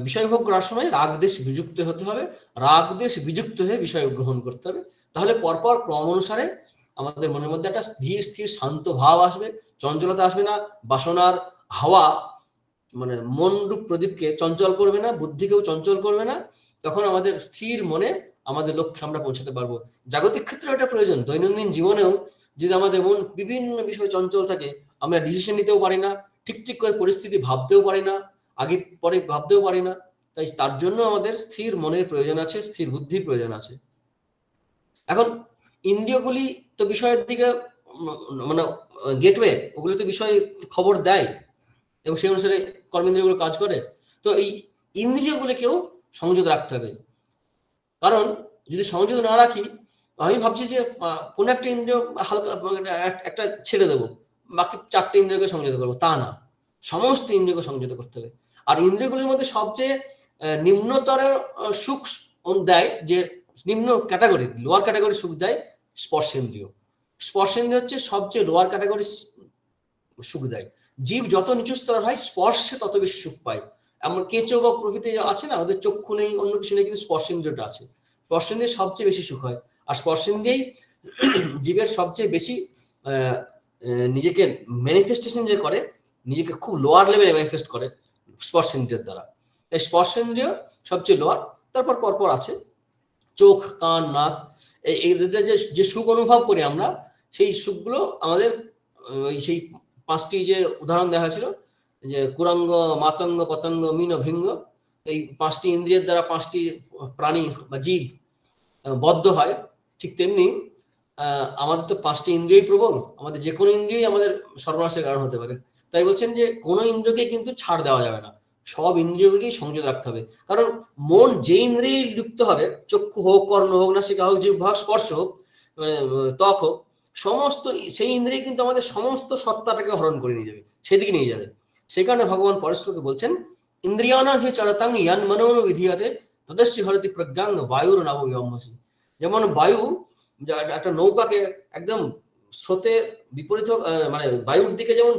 বিষয় ভোগ করার সময় রাগ দেশ বিযুক্ত হতে হবে, রাগ দেশ বিযুক্ত হয়ে বিষয় গ্রহণ করতে হবে। তাহলে পরপর ক্রম অনুসারে আমাদের মনের মধ্যে একটা ধীর স্থির শান্ত ভাব আসবে, চঞ্চলতা আসবে না, বাসনার হাওয়া মানে মনরূপ প্রদীপকে চঞ্চল করবে না, বুদ্ধিকেও চঞ্চল করবে না। তখন আমাদের স্থির মনে আমাদের লক্ষ্যে আমরা পৌঁছাতে পারবো। জাগতিক ক্ষেত্রে এটা প্রয়োজন, দৈনন্দিন জীবনেও যদি আমাদের মন বিভিন্ন বিষয় চঞ্চল থাকে, আমরা ডিসিশন নিতেও পারি না, ঠিক ঠিক করে পরিস্থিতি ভাবতেও পারি না, আগে পরে ভাবতেও পারি না। তাই তার জন্য আমাদের স্থির মনের প্রয়োজন আছে, স্থির বুদ্ধির প্রয়োজন আছে। এখন ইন্দ্রিয়গুলি তো বিষয়ের দিকে মানে গেটওয়ে, ওগুলো তো বিষয় খবর দেয় এবং সেই অনুসারে কর্মেন্দ্রিয়গুলো কাজ করে। তো এই ইন্দ্রিয়গুলোকেও সংযত রাখতে হবে, কারণ যদি সংযত না রাখি আমি ভাবছি যে কোন একটা ইন্দ্রিয় হালকা একটা ছেড়ে দেবো, বাকি 4টে ইন্দ্রিয়কে সংযত করবো, তা না, সমস্ত ইন্দ্রিয়কে সংযত করতে হবে। আর ইন্দ্রিয়গুলির মধ্যে সবচেয়ে নিম্নতর সুখ দেয়, যে নিম্ন ক্যাটাগরি, লোয়ার ক্যাটাগরি সুখ দেয় স্পর্শেন্দ্রিয়। স্পর্শেন্দ্রিয় হচ্ছে সবচেয়ে লোয়ার ক্যাটাগরি সুখ দেয়। জীব যত নিচু স্তর হয় স্পর্শে তত বেশি সুখ পায়। এমন কেঁচো বা প্রকৃতি আছে না, ওদের চক্ষু নেই, অন্য কিছু নেই, কিন্তু স্পর্শেন্দ্রিয়টা আছে। স্পর্শেন্দ্রিয় সবচেয়ে বেশি সুখ হয়। আর স্পর্শেন্দ্রিয়েই জীবের সবচেয়ে বেশি নিজেকে ম্যানিফেস্টেশন যে করে, নিজেকে খুব লোয়ার লেভেলে ম্যানিফেস্ট করে স্পর্শেন্দ্রিয়ের দ্বারা। এই স্পর্শেন্দ্রিয় সবচেয়ে লোয়ার, তারপর পরপর আছে চোখ, কান, নাক। এদের যে সুখ অনুভব করি আমরা, সেই সুখগুলো আমাদের ওই সেই 5টি যে উদাহরণ দেওয়া হয়েছিল, যে কুরঙ্গ, মাতঙ্গ, পতঙ্গ, মিন, ভিঙ্গ, এই 5টি ইন্দ্রিয়ের দ্বারা 5টি প্রাণী বা জীব বদ্ধ হয়, ঠিক তেমনি আমাদের তো 5টি ইন্দ্রিয়ই প্রবল, আমাদের যে কোনো ইন্দ্রিয়ই আমাদের সর্বনাশের কারণ হতে পারে। তাই বলছেন যে কোনো ইন্দ্রিয়কে কিন্তু ছাড় দেওয়া যাবে না, সব ইন্দ্রিয়কেই সংযত রাখতে হবে। কারণ মন যে ইন্দ্রিয়ে লিপ্ত হবে, চক্ষু হোক, কর্ণ হোক, নাসিকা হোক, জিহ্বা হোক, স্পর্শ হোক, ত্বক হোক, সমস্ত সেই ইন্দ্রিয় কিন্তু আমাদের সমস্ত সত্তাটাকে হরণ করে নিয়ে যাবে, সেদিকে নিয়ে যাবে। সেই কারণে ভগবান পরের শ্লোকে বলছেন, ইন্দ্রিয়াণাং হি চরতাং ইয়ান মননো বিধিয়াতে তদস্য হরতি প্রজ্ঞাং বায়ুর নব ব্যোমসি। যেমন বায়ু একটা নৌকাকে একদম স্রোতে বিপরীত, মানে বায়ুর দিকে যেমন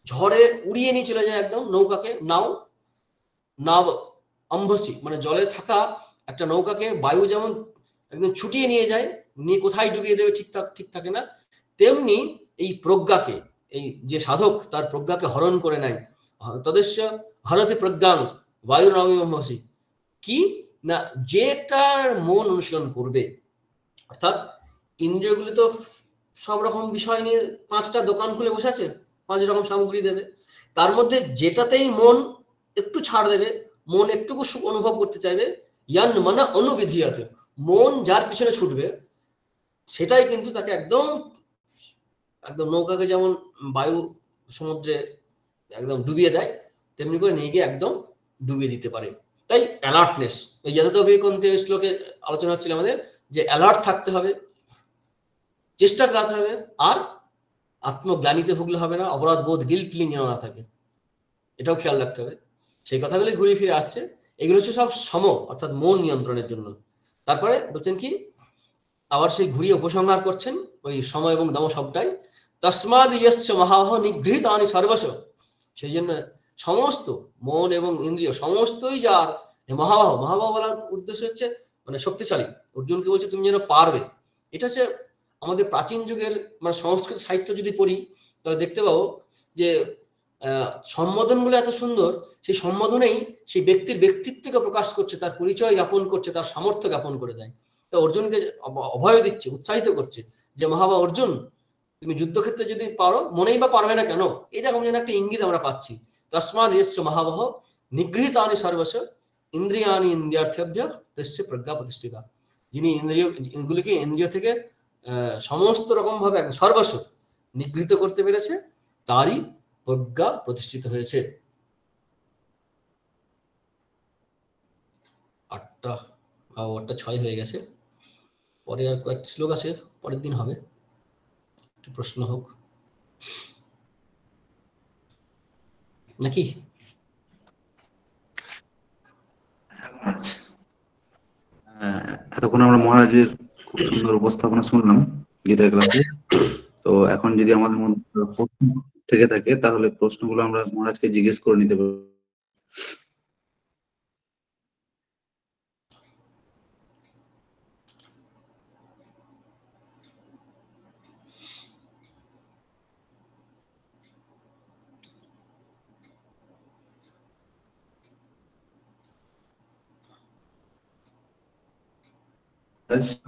ঝড়ে উড়িয়ে নিয়ে চলে যায় একদম নৌকাকে, নাব অম্ভসি, মানে জলে থাকা একটা নৌকাকে বায়ু যেমন একদম ছুটিয়ে নিয়ে যায়, নিয়ে কোথায় ডুবিয়ে দেবে ঠিক থাকে না, তেমনি এই প্রজ্ঞাকে, এই যে সাধক তার প্রজ্ঞাকে হরণ করে নেয়। তদস্য হরতি প্রজ্ঞাং বায়ুর নবমসি, কি না, যেটার মন অনুশীলন করবে। অর্থাৎ ইন্দ্রিয়গুলি তো সব রকম বিষয় নিয়ে 5টা দোকান খুলে বসে আছে, 5 রকম সামগ্রী দেবে, তার মধ্যে যেটাতেই মন একটু ছাড় দেবে, মন একটুকু সুখ অনুভব করতে চাইবে, ইয়ান মানে অনুবিধিয়াতে, মন যার পিছনে ছুটবে, সেটাই কিন্তু তাকে একদম একদম নৌকাকে যেমন বায়ু সমুদ্রে একদম ডুবিয়ে দেয়, তেমনি করে নিয়ে গিয়ে একদম ডুবিয়ে দিতে পারে। তাই অ্যালার্টনেস, এই যথাতথিকন্তে শ্লোকে আলোচনা হচ্ছিল আমাদের, যে অ্যালার্ট থাকতে হবে, চেষ্টা চালাতে হবে, আর আত্মগ্লানিতে ভুগলে হবে না, অপরাধ বোধ, গিল্ট ফিলিং যেন না থাকে, এটাও খেয়াল রাখতে হবে। সেই কথাগুলি ঘুরে ফিরে আসছে, এগুলো হচ্ছে সব সম, অর্থাৎ মন নিয়ন্ত্রণের জন্য। তারপরে বলছেন কি, আবার সেই ঘুরিয়ে উপসংহার করছেন ওই সম এবং দম সবটাই, তস্মাদ ইয়স্য মহাহ নিগৃহীতানি সর্বস্ব, সেই জন্য সমস্ত মন এবং ইন্দ্রিয় সমস্তই যার মহাবাহ, মহাবাহ বলার উদ্দেশ্য হচ্ছে মানে শক্তিশালী। অর্জুনকে বলছে তুমি যেন পারবে। এটা হচ্ছে আমাদের প্রাচীন যুগের মানে সংস্কৃত সাহিত্য যদি পড়ি, তাহলে দেখতে পাবো যে সম্বোধনগুলো এত সুন্দর, সেই সম্বোধনেই সেই ব্যক্তির ব্যক্তিত্বকে প্রকাশ করছে, তার পরিচয় জ্ঞাপন করছে, তার সামর্থ্য জ্ঞাপন করে দেয়। তো অর্জুনকে অভয় দিচ্ছে, উৎসাহিত করছে যে মহাবা অর্জুন, তুমি যুদ্ধক্ষেত্রে যদি পারো, মনেই বা পারবে না কেন, এরকম যেন একটা ইঙ্গিত আমরা পাচ্ছি। তস্মাদ ইয়স্য মহাবহ নিগৃহীতানি সর্বস্ব ইন্দ্রিয়াণি ইন্দ্রিয়ার্থেভ্য তস্য প্রজ্ঞা প্রতিষ্ঠিতা, যিনি ইন্দ্রিয়গুলিকে ইন্দ্রিয় থেকে সমস্ত রকম ভাবে সর্বস্ব নিগৃহীত করতে পেরেছে, তারই প্রজ্ঞা প্রতিষ্ঠিত হয়েছে। 8টা 6 হয়ে গেছে, পরে আর কয়েকটি শ্লোক আছে, পরের দিন হবে, একটু প্রশ্ন হোক নাকি? এতক্ষণ আমরা মহারাজের খুব সুন্দর উপস্থাপনা শুনলাম গীতার ক্লাসে। তো এখন যদি আমাদের মধ্যে প্রশ্ন থেকে থাকে, তাহলে প্রশ্নগুলো আমরা মহারাজকে জিজ্ঞেস করে নিতে পারি।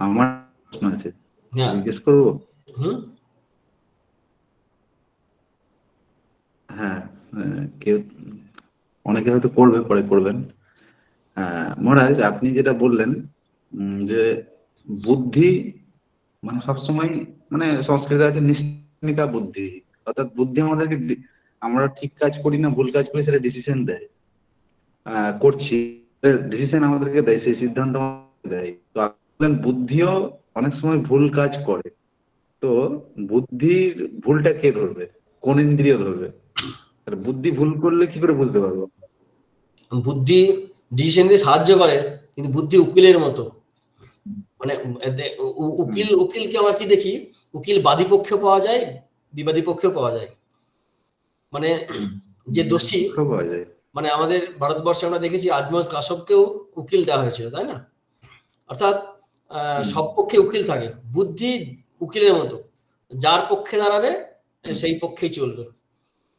আমার প্রশ্ন আছে, হ্যাঁ, জিজ্ঞেস করবো? হ্যাঁ, কেউ অনেকে হয়তো করবে, পরে করবেন। মহারাজ, আপনি যেটা বললেন যে বুদ্ধি মানে সবসময়, মানে সংস্কৃতে আছে নিষ্কামিকা বুদ্ধি, অর্থাৎ বুদ্ধি আমাদেরকে আমরা ঠিক কাজ করি না ভুল কাজ করি সেটা ডিসিশন দেয়, করছি ডিসিশন আমাদেরকে দেয়, সেই সিদ্ধান্ত দেয়। তো আপনি বললেন বুদ্ধিও অনেক সময় ভুল কাজ করে, তো বুদ্ধির ভুলটা কে ধরবে, কোন ইন্দ্রিয় ধরবে? বুদ্ধি ভুল করলে কি করে বুঝতে পারবো? বুদ্ধি ডিসিশন নিতে সাহায্য করে, কিন্তু বুদ্ধি উকিলের মতো। মানে উকিলকে আমরা কি দেখি, উকিল বাদী পক্ষেও পাওয়া যায়, বিবাদী পক্ষেও পাওয়া যায়। মানে যে দোষী, পাওয়া যায়। মানে আমাদের ভারতবর্ষে আমরা দেখেছি আজমল কাশ্যপকেও উকিল দেওয়া হয়েছিল, তাই না? অর্থাৎ সব পক্ষে উকিল থাকে। বুদ্ধি উকিলের মতো, যার পক্ষে দাঁড়াবে সেই পক্ষেই চলবে।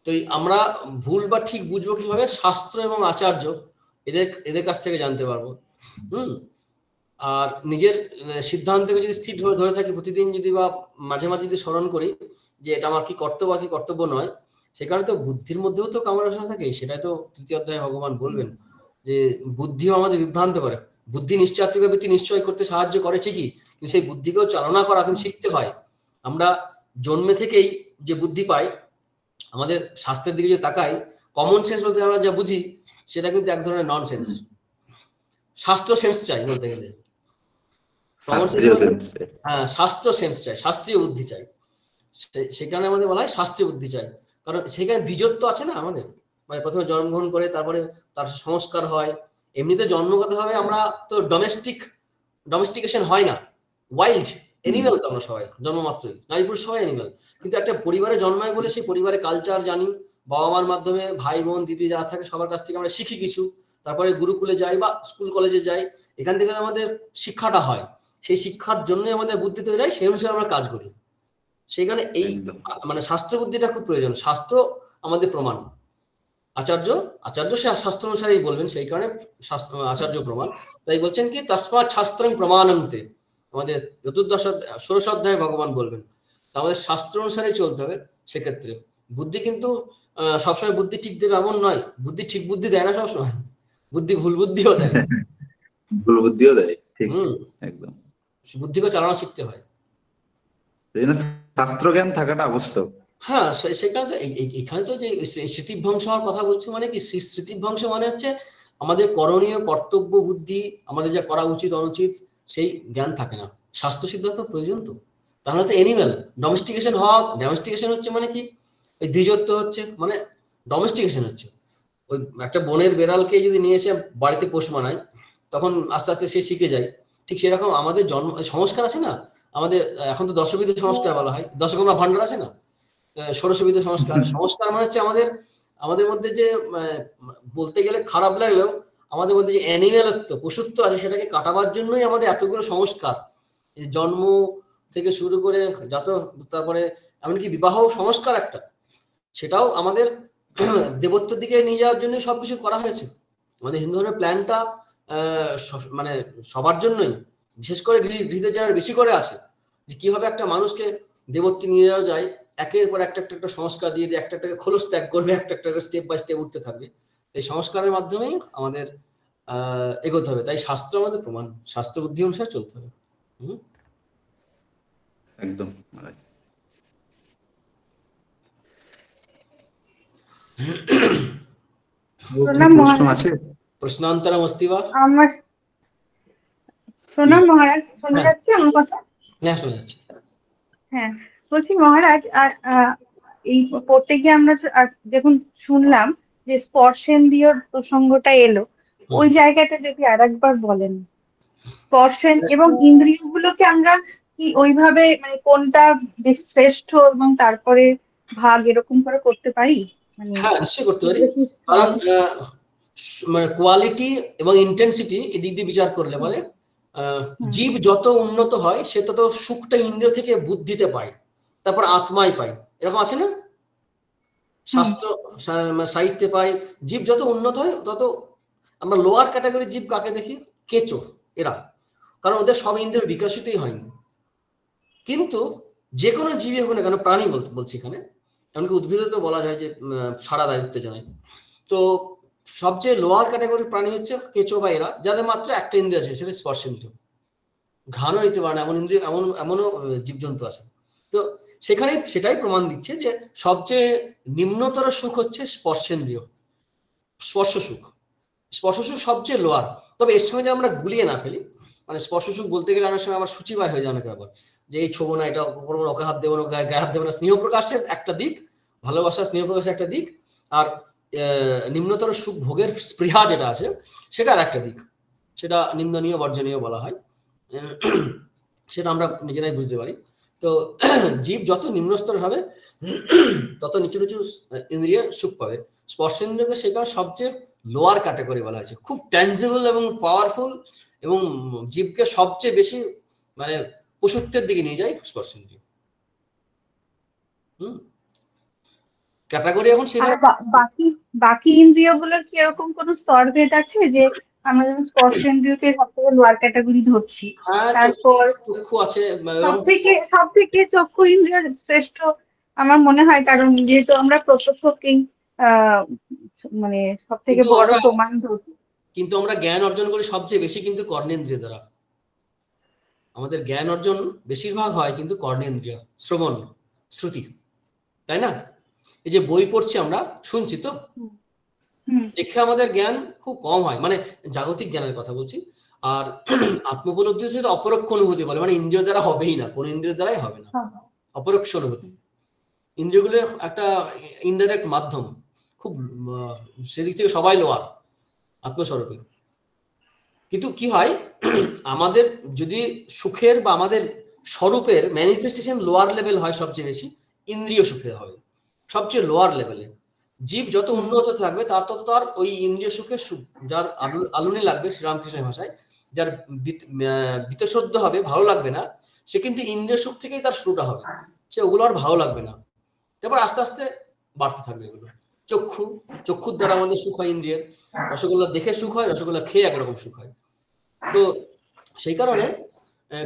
তো আমরা ভুল বা ঠিক বুঝবো কিভাবে? শাস্ত্র এবং আচার্য এদের কাছ থেকে জানতে পারবো। আর নিজের সিদ্ধান্তকে যদি স্থিরভাবে ধরে থাকি, প্রতিদিন যদি বা মাঝে মাঝে যদি স্মরণ করি যে এটা আমার কি কর্তব্য কি কর্তব্য নয়, সে কারণে তো বুদ্ধির মধ্যেও তো কামনা বাসনা থাকে। সেটাই তো তৃতীয় অধ্যায়ে ভগবান বলবেন যে বুদ্ধিও আমাদের বিভ্রান্ত করে। বুদ্ধি নিশ্চয়াত্মিক বৃত্তি নিশ্চয় করতে সাহায্য করে ঠিকই, কিন্তু সেই বুদ্ধিকেও চালনা করা কিন্তু শিখতে হয়। আমরা জন্মে থেকেই যে বুদ্ধি পাই, আমাদের শাস্ত্রের দিকে যদি তাকাই, কমন সেন্স বলতে আমরা যা বুঝি সেটা কিন্তু এক ধরনের নন সেন্স। শাস্ত্র সেন্স চাই বলতে গেলে, হ্যাঁ শাস্ত্র সেন্স চাই, শাস্ত্রীয় বুদ্ধি চাই। সে কারণে আমাদের বলা হয় শাস্ত্রীয় বুদ্ধি চাই, কারণ সেখানে দ্বিজত্ব আছে না আমাদের। মানে প্রথমে জন্মগ্রহণ করে তারপরে তার সংস্কার হয়। এমনিতে জন্মগতভাবে আমরা তো ডোমেস্টিকেশন হয় না, ওয়াইল্ড এনিম্যাল তো আমরা সবাই জন্মমাত্রই, নারী পুরুষ সবাই এনিম্যাল। কিন্তু একটা পরিবারে জন্মায় বলে সেই পরিবারে কালচার জানি, বাবা মার মাধ্যমে ভাই বোন দিদি যারা থাকে সবার কাছ থেকে আমরা শিখি কিছু, তারপরে গুরুকুলে যাই বা স্কুল কলেজে যাই, এখান থেকে আমাদের শিক্ষাটা হয়। সেই শিক্ষার জন্যই আমাদের বুদ্ধি তৈরি হয়, সেই অনুসারে আমরা কাজ করি। সেখানে এই মানে শাস্ত্র বুদ্ধিটা খুব প্রয়োজন। শাস্ত্র আমাদের প্রমাণ, আচার্য সে শাস্ত্র অনুসারেই বলবেন, সেই কারণে আচার্য প্রমাণ। তাই বলছেন কি তস্মাৎ শাস্ত্রং প্রমাণন্তে, আমাদের ষোড়শ অধ্যায়ে ভগবান বলবেন আমাদের শাস্ত্র অনুসারেই চলতে হবে। সেক্ষেত্রে বুদ্ধি কিন্তু সবসময় বুদ্ধি ঠিক দেবে এমন নয়, বুদ্ধি ঠিক বুদ্ধি দেয় না সবসময়, বুদ্ধি ভুল বুদ্ধিও দেয়, ভুল বুদ্ধিও দেয়, ঠিক একদম। বুদ্ধিকে চালানো শিখতে হয়, শাস্ত্র জ্ঞান থাকাটা আবশ্যক। হ্যাঁ সেখানে তো এখানে তো যে স্মৃতিভ্রংশ হওয়ার কথা বলছি, মানে কি স্মৃতিভ্রংশ মানে হচ্ছে আমাদের করণীয় কর্তব্য বুদ্ধি, আমাদের যা করা উচিত অনুচিত সেই জ্ঞান থাকে না। স্বাস্থ্য সিদ্ধান্ত প্রয়োজন তো, তাহলে তো এনিম্যাল ডোমেস্টিকেশন হওয়া। ডোমেস্টিকেশন হচ্ছে মানে কি, ওই দ্বিজত্ব হচ্ছে মানে ডোমেস্টিকেশন হচ্ছে। ওই একটা বনের বেড়ালকে যদি নিয়ে এসে বাড়িতে পোষ মানায়, তখন আস্তে আস্তে সে শিখে যায়। ঠিক সেরকম আমাদের জন্ম সংস্কার আছে না আমাদের, এখন তো দশবিধ সংস্কার বলা হয়, দশকর্মা ভান্ডার আছে না, ষোড়শবিধ সংস্কার। সংস্কার মানে হচ্ছে আমাদের মধ্যে যে বলতে গেলে খারাপ লাগলেও আমাদের মধ্যে যে অ্যানিমেলত্ব পশুত্ব আছে সেটাকে কাটাবার জন্যই আমাদের এতগুলো সংস্কার। জন্ম থেকে শুরু করে যত, তারপরে এমনকি বিবাহ সংস্কার একটা, সেটাও আমাদের দেবত্বের দিকে নিয়ে যাওয়ার জন্য সবকিছু করা হয়েছে। আমাদের হিন্দু ধর্মের প্ল্যানটা মানে সবার জন্যই, বিশেষ করে গৃহীদের যারা বেশি করে আছে, যে কিভাবে একটা মানুষকে দেবত্বে নিয়ে যাওয়া যায়। একের পর একটা সংস্কার দিয়ে দিয়ে একটা খোলস ত্যাগ করবে, একটা স্টেপ বাই স্টেপ উঠতে থাকবে। এই সংস্কারের মাধ্যমেই আমাদের এগোতে হবে। তাই শাস্ত্র আমাদের প্রমাণ, শাস্ত্র বুদ্ধি অনুসারে চলতে হবে। একদম। প্রশ্নান্তরম অস্তি বা? আমার প্রণাম মহারাজ, শোনা যাচ্ছে আমার কথা? হ্যাঁ শোনা যাচ্ছে। হ্যাঁ বলছি মহারাজ, এই পড়তে গিয়ে আমরা যখন শুনলাম যে স্পর্শেন্দ্রিয় প্রসঙ্গটা এলো, ওই জায়গাটা যদি আরেকবার বলেন। স্পর্শেন এবং ইন্দ্রিয়গুলোকে আমরা কি ওইভাবে মানে কোনটা শ্রেষ্ঠ এবং তারপরে ভাগ এরকম করে করতে পারি? হ্যাঁ নিশ্চয়ই করতে পারি, কারণ মানে কোয়ালিটি এবং ইন্টেন্সিটি এই দিক দিয়ে বিচার করলে মানে জীব যত উন্নত হয় সে তত সুখটা ইন্দ্রিয় থেকে বুদ্ধিতে পায়, তারপর আত্মায় পায়, এরকম আছে না শাস্ত্র সাহিত্যে পাই। জীব যত উন্নত হয় তত, আমরা লোয়ার ক্যাটাগরির জীব কাকে দেখি? কেঁচো এরা, কারণ ওদের সব ইন্দ্রিয় বিকশিতই হয়নি। কিন্তু যে কোনো জীবই হোক না কেন, প্রাণী বলছি এখানে, এমনকি উদ্ভিদ তো বলা যায় যে সারা দায় উত্তেজনায়। তো সবচেয়ে লোয়ার ক্যাটাগরির প্রাণী হচ্ছে কেঁচো বা এরা, যাদের মাত্র একটা ইন্দ্রিয় আছে, সেটা স্পর্শেন্দ্রিয়। ঘ্রাণও নিতে পারে না এমন ইন্দ্রিয়, এমনও জীবজন্তু আছে। তো সেটাই প্রমাণ দিচ্ছে যে সবচেয়ে নিম্নতর সুখ হচ্ছে স্পর্শেন্দ্রিয়, স্পর্শ সুখ। স্পর্শ সুখ সবচেয়ে লোয়ার। তবে এর সঙ্গে আমরা গুলিয়ে না ফেলি, মানে স্পর্শ সুখ বলতে গেলে অনেক সময় আবার সূচিবায় হয়ে যায় অনেকের আবার, যে এই ছোবো না, এটা করবো না, ওকে হাত দেবো না, গায়ে হাত দেবো না। স্নেহ প্রকাশের একটা দিক, ভালোবাসা স্নেহ প্রকাশের একটা দিক, আর নিম্নতর সুখ ভোগের স্পৃহা যেটা আছে সেটা আর একটা দিক, সেটা নিন্দনীয় বর্জনীয় বলা হয়, সেটা আমরা নিজেরাই বুঝতে পারি। তো জীব যত নিম্নস্তর হবে তত নিচু নিচু ইন্দ্রিয় সুখ পাবে। স্পর্শেন্দ্রিয়কে সেটা সবচেয়ে লোয়ার ক্যাটাগরি বলা হয়েছে, খুব ট্যাঞ্জিবল এবং পাওয়ারফুল, এবং জীবকে সবচেয়ে বেশি মানে পশুত্বের দিকে নিয়ে যায় স্পর্শেন্দ্রিয়। ক্যাটাগরি এখন সেটা। বাকি বাকি ইন্দ্রিয়গুলোর কি এরকম কোনো স্তরভেদ আছে, যে আমরা যেমন স্পর্শেন্দ্রিয়কে সবথেকে লোয়ার ক্যাটাগরি ধরছি, তারপর চক্ষু আছে, সব থেকে চক্ষু ইন্দ্রিয় শ্রেষ্ঠ আমার মনে হয়, কারণ যেহেতু আমরা প্রত্যক্ষকেই মানে সব থেকে বড় প্রমাণ ধরছি। কিন্তু আমরা জ্ঞান অর্জন করি সবচেয়ে বেশি কিন্তু কর্ণেন্দ্রিয় দ্বারা। আমাদের জ্ঞান অর্জন বেশিরভাগ হয় কিন্তু কর্ণেন্দ্রিয়, শ্রবণ, শ্রুতি, তাই না? এই যে বই পড়ছি আমরা, শুনছি তো, দেখে আমাদের জ্ঞান খুব কম হয়, মানে জাগতিক জ্ঞানের কথা বলছি। আর আত্মোপলব্ধি হচ্ছে অপরোক্ষ অনুভূতি বলে, মানে ইন্দ্রিয় দ্বারা হবেই না, কোন ইন্দ্রিয় দ্বারাই হবে না, অপরোক্ষ অনুভূতি। ইন্দ্রিয়গুলো একটা ইনডাইরেক্ট মাধ্যম, খুব সেদিক থেকে সবাই লোয়ার আত্মস্বরূপে। কিন্তু কি হয়, আমাদের যদি সুখের বা আমাদের স্বরূপের ম্যানিফেস্টেশন লোয়ার লেভেল হয়, সবচেয়ে বেশি ইন্দ্রিয় সুখে হবে, সবচেয়ে লোয়ার লেভেলে। জীব যত উন্নত থাকবে তার তত তার ওই ইন্দ্রিয় সুখের সুখ, যার আলুনি লাগবে শ্রীরামকৃষ্ণের ভাষায়, যার বিতশ্রদ্ধ হবে, ভালো লাগবে না, সে কিন্তু ইন্দ্রিয় সুখ থেকেই তার শুরুটা হবে, সে ওগুলো আর ভালো লাগবে না, তারপর আস্তে আস্তে বাড়তে থাকবে এগুলো। চক্ষুর দ্বারা আমাদের সুখ হয় ইন্দ্রিয়ের, রসগোল্লা দেখে সুখ হয়, রসগোল্লা খেয়ে একরকম সুখ হয়। তো সেই কারণে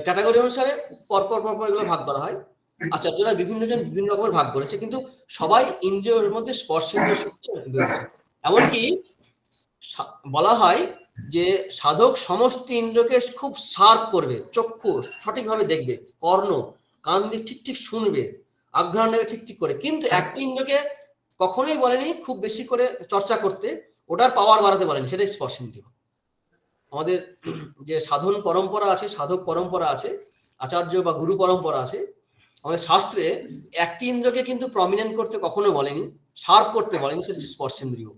ক্যাটাগরি অনুসারে পরপর এগুলো ভাগ করা হয়। আচার্যরা বিভিন্ন জন বিভিন্ন রকমের ভাগ করেছে, কিন্তু সবাই ইন্দ্রিয়ের মধ্যে স্পর্শেন্দ্রিয় সুখ রয়েছে। এমনকি বলা হয় যে সাধক সমস্ত ইন্দ্রিয়কে খুব শার্প করবে, চক্ষু সঠিকভাবে দেখবে, কর্ণ কান দিয়ে ঠিক শুনবে, আঘ্রাণ নেবে ঠিক করে, কিন্তু একটি ইন্দ্রিয়কে কখনোই বলেনি খুব বেশি করে চর্চা করতে, ওটার পাওয়ার বাড়াতে বলেনি, সেটাই স্পর্শেন্দ্রিয়। আমাদের যে সাধন পরম্পরা আছে, সাধক পরম্পরা আছে, আচার্য বা গুরু পরম্পরা আছে, আমাদের শাস্ত্রে একটি ইন্দ্রিয়কে কিন্তু প্রমিনেন্ট করতে কখনো বলেনি, শার্প করতে বলেনি, সেটা স্পর্শেন্দ্রিয়।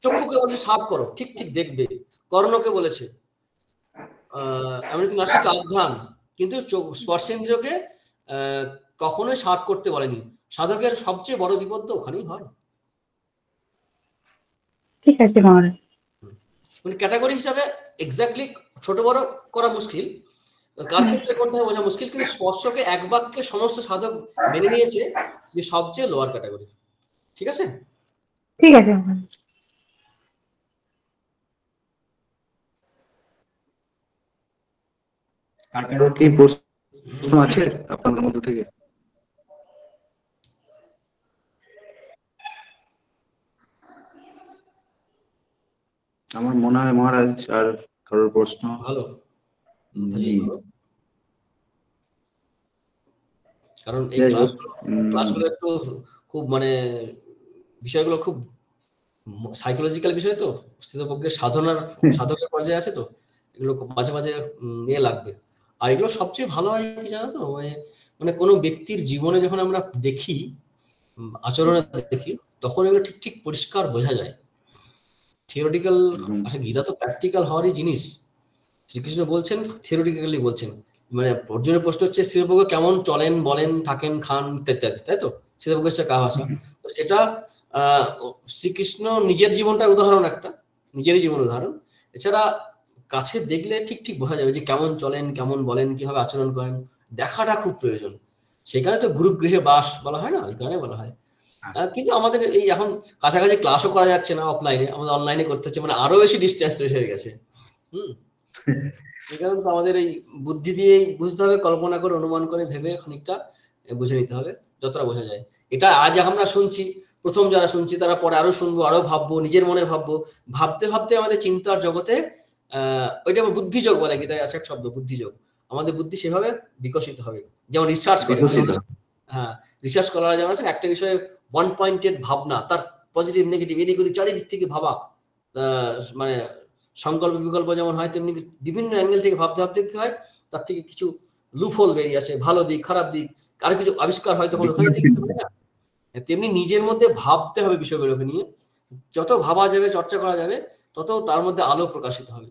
চক্ষুকে বলেছে শার্প করো, ঠিক দেখবে, কর্ণকে বলেছে এমনকি নাসিকা আঘ্রাণ, কিন্তু স্পর্শেন্দ্রিয়কে কখনোই শার্প করতে বলেনি। সাধকের সবচেয়ে বড় বিপদ তো ওখানেই হয়। ঠিক আছে, ক্যাটাগরি হিসাবে এক্স্যাক্টলি ছোট বড় করা মুশকিল, কার ক্ষেত্রে কোনটা বোঝা মুশকিল, কিন্তু স্পর্শকে এক বাক্যে সমস্ত সাধক মেনে নিয়েছে যে সবচেয়ে লোয়ার ক্যাটাগরি। ঠিক আছে, ঠিক আছে। আর কারোর কি প্রশ্ন আছে আপনাদের মধ্যে থেকে? আমার মনে হয় মহারাজ আর কারোর প্রশ্ন ভালো, কারণ এই ক্লাসগুলো একটু খুব মানে বিষয়গুলো খুব সাইকোলজিক্যাল বিষয়, তো স্থিতপ্রজ্ঞের সাধকের পর্যায়ে আছে, তো এগুলো মাঝে মাঝে ইয়ে লাগবে। আর এগুলো সবচেয়ে ভালো হয় কি জানো তো, মানে কোনো ব্যক্তির জীবনে যখন আমরা দেখি, আচরণে দেখি, তখন এগুলো ঠিক পরিষ্কার বোঝা যায়। থিওরিটিক্যাল, গীতা তো প্র্যাকটিক্যাল হওয়ারই জিনিস। শ্রীকৃষ্ণ বলছেন, থিওরিটিক্যালি বলছেন, মানে অর্জুনের প্রশ্ন হচ্ছে স্থিতপ্রজ্ঞ কেমন চলেন, বলেন, থাকেন, খান ইত্যাদি, তাই তো? স্থিতপ্রজ্ঞ হচ্ছে কার ভাষা, তো সেটা শ্রীকৃষ্ণ নিজের জীবনটার উদাহরণ, একটা নিজেরই জীবন উদাহরণ। এছাড়া কাছে দেখলে ঠিক বোঝা যাবে যে কেমন চলেন, কেমন বলেন, কিভাবে আচরণ করেন, দেখাটা খুব প্রয়োজন। সেখানে তো গুরুগৃহে বাস বলা হয় না, ওই কারণে বলা হয়। কিন্তু আমাদের এই এখন কাছাকাছি ক্লাসও করা যাচ্ছে না অফলাইনে, আমাদের অনলাইনে করতে হচ্ছে, মানে আরো বেশি ডিস্টেন্স তৈরি হয়ে গেছে। এই কারণে তো আমাদের এই বুদ্ধি দিয়েই বুঝতে হবে, কল্পনা করে, অনুমান করে, ভেবে খানিকটা বুঝে নিতে হবে যতটা বোঝা যায়। এটা আজ আমরা শুনছি, প্রথম যারা শুনছি তারা পরে আরো শুনবো, আরো ভাববো, নিজের মনে ভাববো, ভাবতে আমাদের চিন্তার জগতে ওইটা বুদ্ধিযোগ বলে, গীতায় আছে একটা শব্দ বুদ্ধিযোগ। আমাদের বুদ্ধি সেভাবে বিকশিত হবে, যেমন রিসার্চ করে। হ্যাঁ, রিসার্চ করার যেমন আছে একটা বিষয়ে ওয়ান পয়েন্টেড ভাবনা, তার পজিটিভ নেগেটিভ এদিক ওদিক চারিদিক থেকে ভাবা, মানে সংকল্প বিকল্প যেমন হয়, তেমনি বিভিন্ন অ্যাঙ্গেল থেকে ভাবতে ভাবতে কি হয়, তার থেকে কিছু লুফল বেরিয়ে আসে, ভালো দিক খারাপ দিক, আরো কিছু আবিষ্কার হয়, তখন ওখানে দেখতে হবে না। তেমনি নিজের মধ্যে ভাবতে হবে বিষয়গুলোকে নিয়ে, যত ভাবা যাবে চর্চা করা যাবে তত তার মধ্যে আলো প্রকাশিত হবে।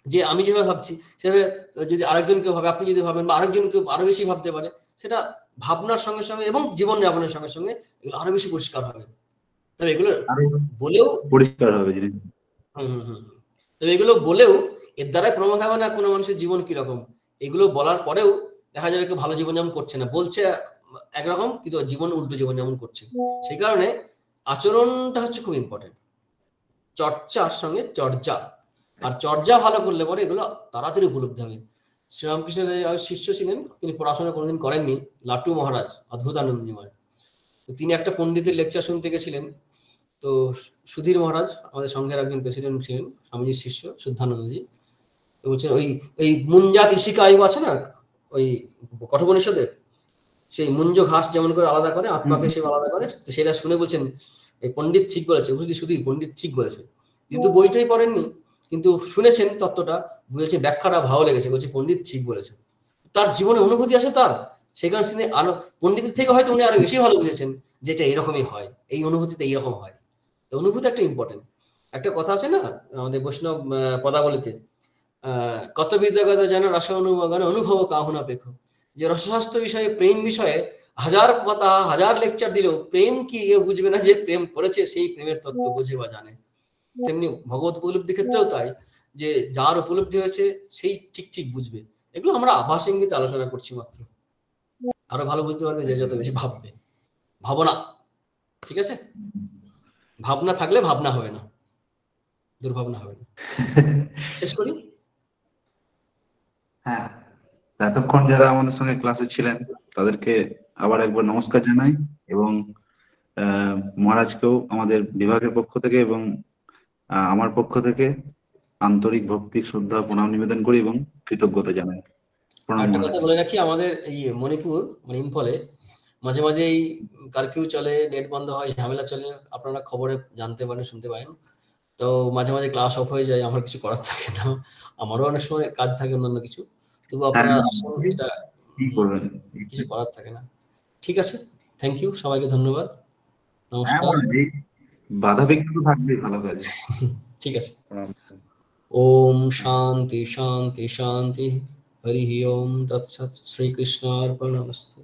যে আমি যেভাবে ভাবছি সেভাবে যদি আরেকজন কেউ ভাবে, আপনি যদি ভাবেন বা আরেকজন কেউ আরো বেশি ভাবতে পারে, সেটা ভাবনার সঙ্গে সঙ্গে এবং জীবনযাপনের সঙ্গে সঙ্গে এগুলো আরো বেশি পরিষ্কার হবে। তবে এগুলো বলেও পরিষ্কার হবে জিনিস। তবে এগুলো বলেও এর দ্বারাই প্রমাণ হবে না কোনো মানুষের জীবন কিরকম। এগুলো বলার পরেও দেখা যাবে কেউ ভালো জীবনযাপন করছে না, বলছে একরকম কিন্তু জীবন উল্টো জীবনযাপন করছে। সেই কারণে আচরণটা হচ্ছে খুব ইম্পর্টেন্ট, চর্চার সঙ্গে চর্চা, আর চর্চা ভালো করলে পরে এগুলো তাড়াতাড়ি উপলব্ধি হবে। শ্রীরামকৃষ্ণের শিষ্য ছিলেন, তিনি পড়াশোনা কোনোদিন করেননি, লাটু মহারাজ, অদ্ভুতানন্দজি মহারাজ। তিনি একটা পণ্ডিতের লেকচার শুনতে গেছিলেন। তো সুধীর মহারাজ আমাদের সংঘের একজন প্রেসিডেন্ট ছিলেন, স্বামীজির শিষ্য শুদ্ধানন্দজি। তো বলছেন ওই মুঞ্জাত ইশিকা আয়ু আছে না ওই কঠোপনিষদে, সেই মুঞ্জ ঘাস যেমন করে আলাদা করে আত্মাকে সে আলাদা করে, সেটা শুনে বলছেন এই পণ্ডিত ঠিক বলেছে, বুঝলি সুধীর, পণ্ডিত ঠিক বলেছে। কিন্তু বইটাই পড়েননি, কিন্তু শুনেছেন তত্ত্বটা, বুঝেছেন ব্যাখ্যাটা ভালো লেগেছে, বলছে পণ্ডিত ঠিক বলেছে। তার জীবনে অনুভূতি আছে তার, সেই কারণে তিনি আরো পণ্ডিতের থেকে হয়তো উনি আরো বেশি ভালো বুঝেছেন যে এটা এরকমই হয়, এই অনুভূতিতে এইরকম হয়। তো অনুভূতি একটা ইম্পর্টেন্ট। একটা কথা আছে না আমাদের বৈষ্ণব পদাবলিতে, কত বিদ্যাগত যেন রস অনুমগণ অনুভব কাহুনা পেখ, যে রসশাস্ত্র বিষয়ে প্রেম বিষয়ে হাজার কথা হাজার লেকচার দিলেও প্রেম কি এ বুঝবে না, যে প্রেম করেছে সেই প্রেমের তত্ত্ব বোঝে বা জানে। তেমনি ভগবত উপলব্ধির ক্ষেত্রেও তাই, যে যার উপলব্ধি হয়েছে সেই ঠিক ঠিক বুঝবে। এগুলো আমরা আভাস ইঙ্গিতে আলোচনা করছি মাত্র, আরো ভালো বুঝতে পারবে যে যত বেশি ভাববে। ভাবনা, ঠিক আছে, ভাবনা থাকলে ভাবনা হবে না, দুর্ভাবনা হবে না। শেষ করি। হ্যাঁ, এতক্ষণ যারা আমাদের সঙ্গে ক্লাসে ছিলেন তাদেরকে আবার একবার নমস্কার জানাই, এবং মহারাজকেও আমাদের বিভাগের পক্ষ থেকে এবং আমার পক্ষ থেকে আন্তরিক ভক্তি শ্রদ্ধা প্রণাম নিবেদন করি এবং কৃতজ্ঞতা জানাই। প্রণাম একটা মহারাজ। কথা বলে রাখি, আমাদের এই মণিপুর মানে ইম্ফলে মাঝে মাঝে এই কারফিউ চলে, নেট বন্ধ হয়, ঝামেলা চলে, আপনারা খবরে জানতে পারেন, শুনতে পারেন। তো মাঝে মাঝে ক্লাস অফ হয়ে যায়, আমার কিছু করার থাকে না, আমারও অনেক সময় কাজ থাকে অন্যান্য কিছু, তবু আপনারা আসুন, এটা কি করবেন, কিছু করার থাকে না। ঠিক আছে, থ্যাংক ইউ, সবাইকে ধন্যবাদ, হ্যাঁ নমস্কার। মহারাজ, এই বাধা বিঘ্ন থাকবেই ভালো কাজে। ঠিক আছে। ওম শান্তি শান্তি শান্তি, হরি ওম তৎসৎ, শ্রীকৃষ্ণার্পণমস্তু।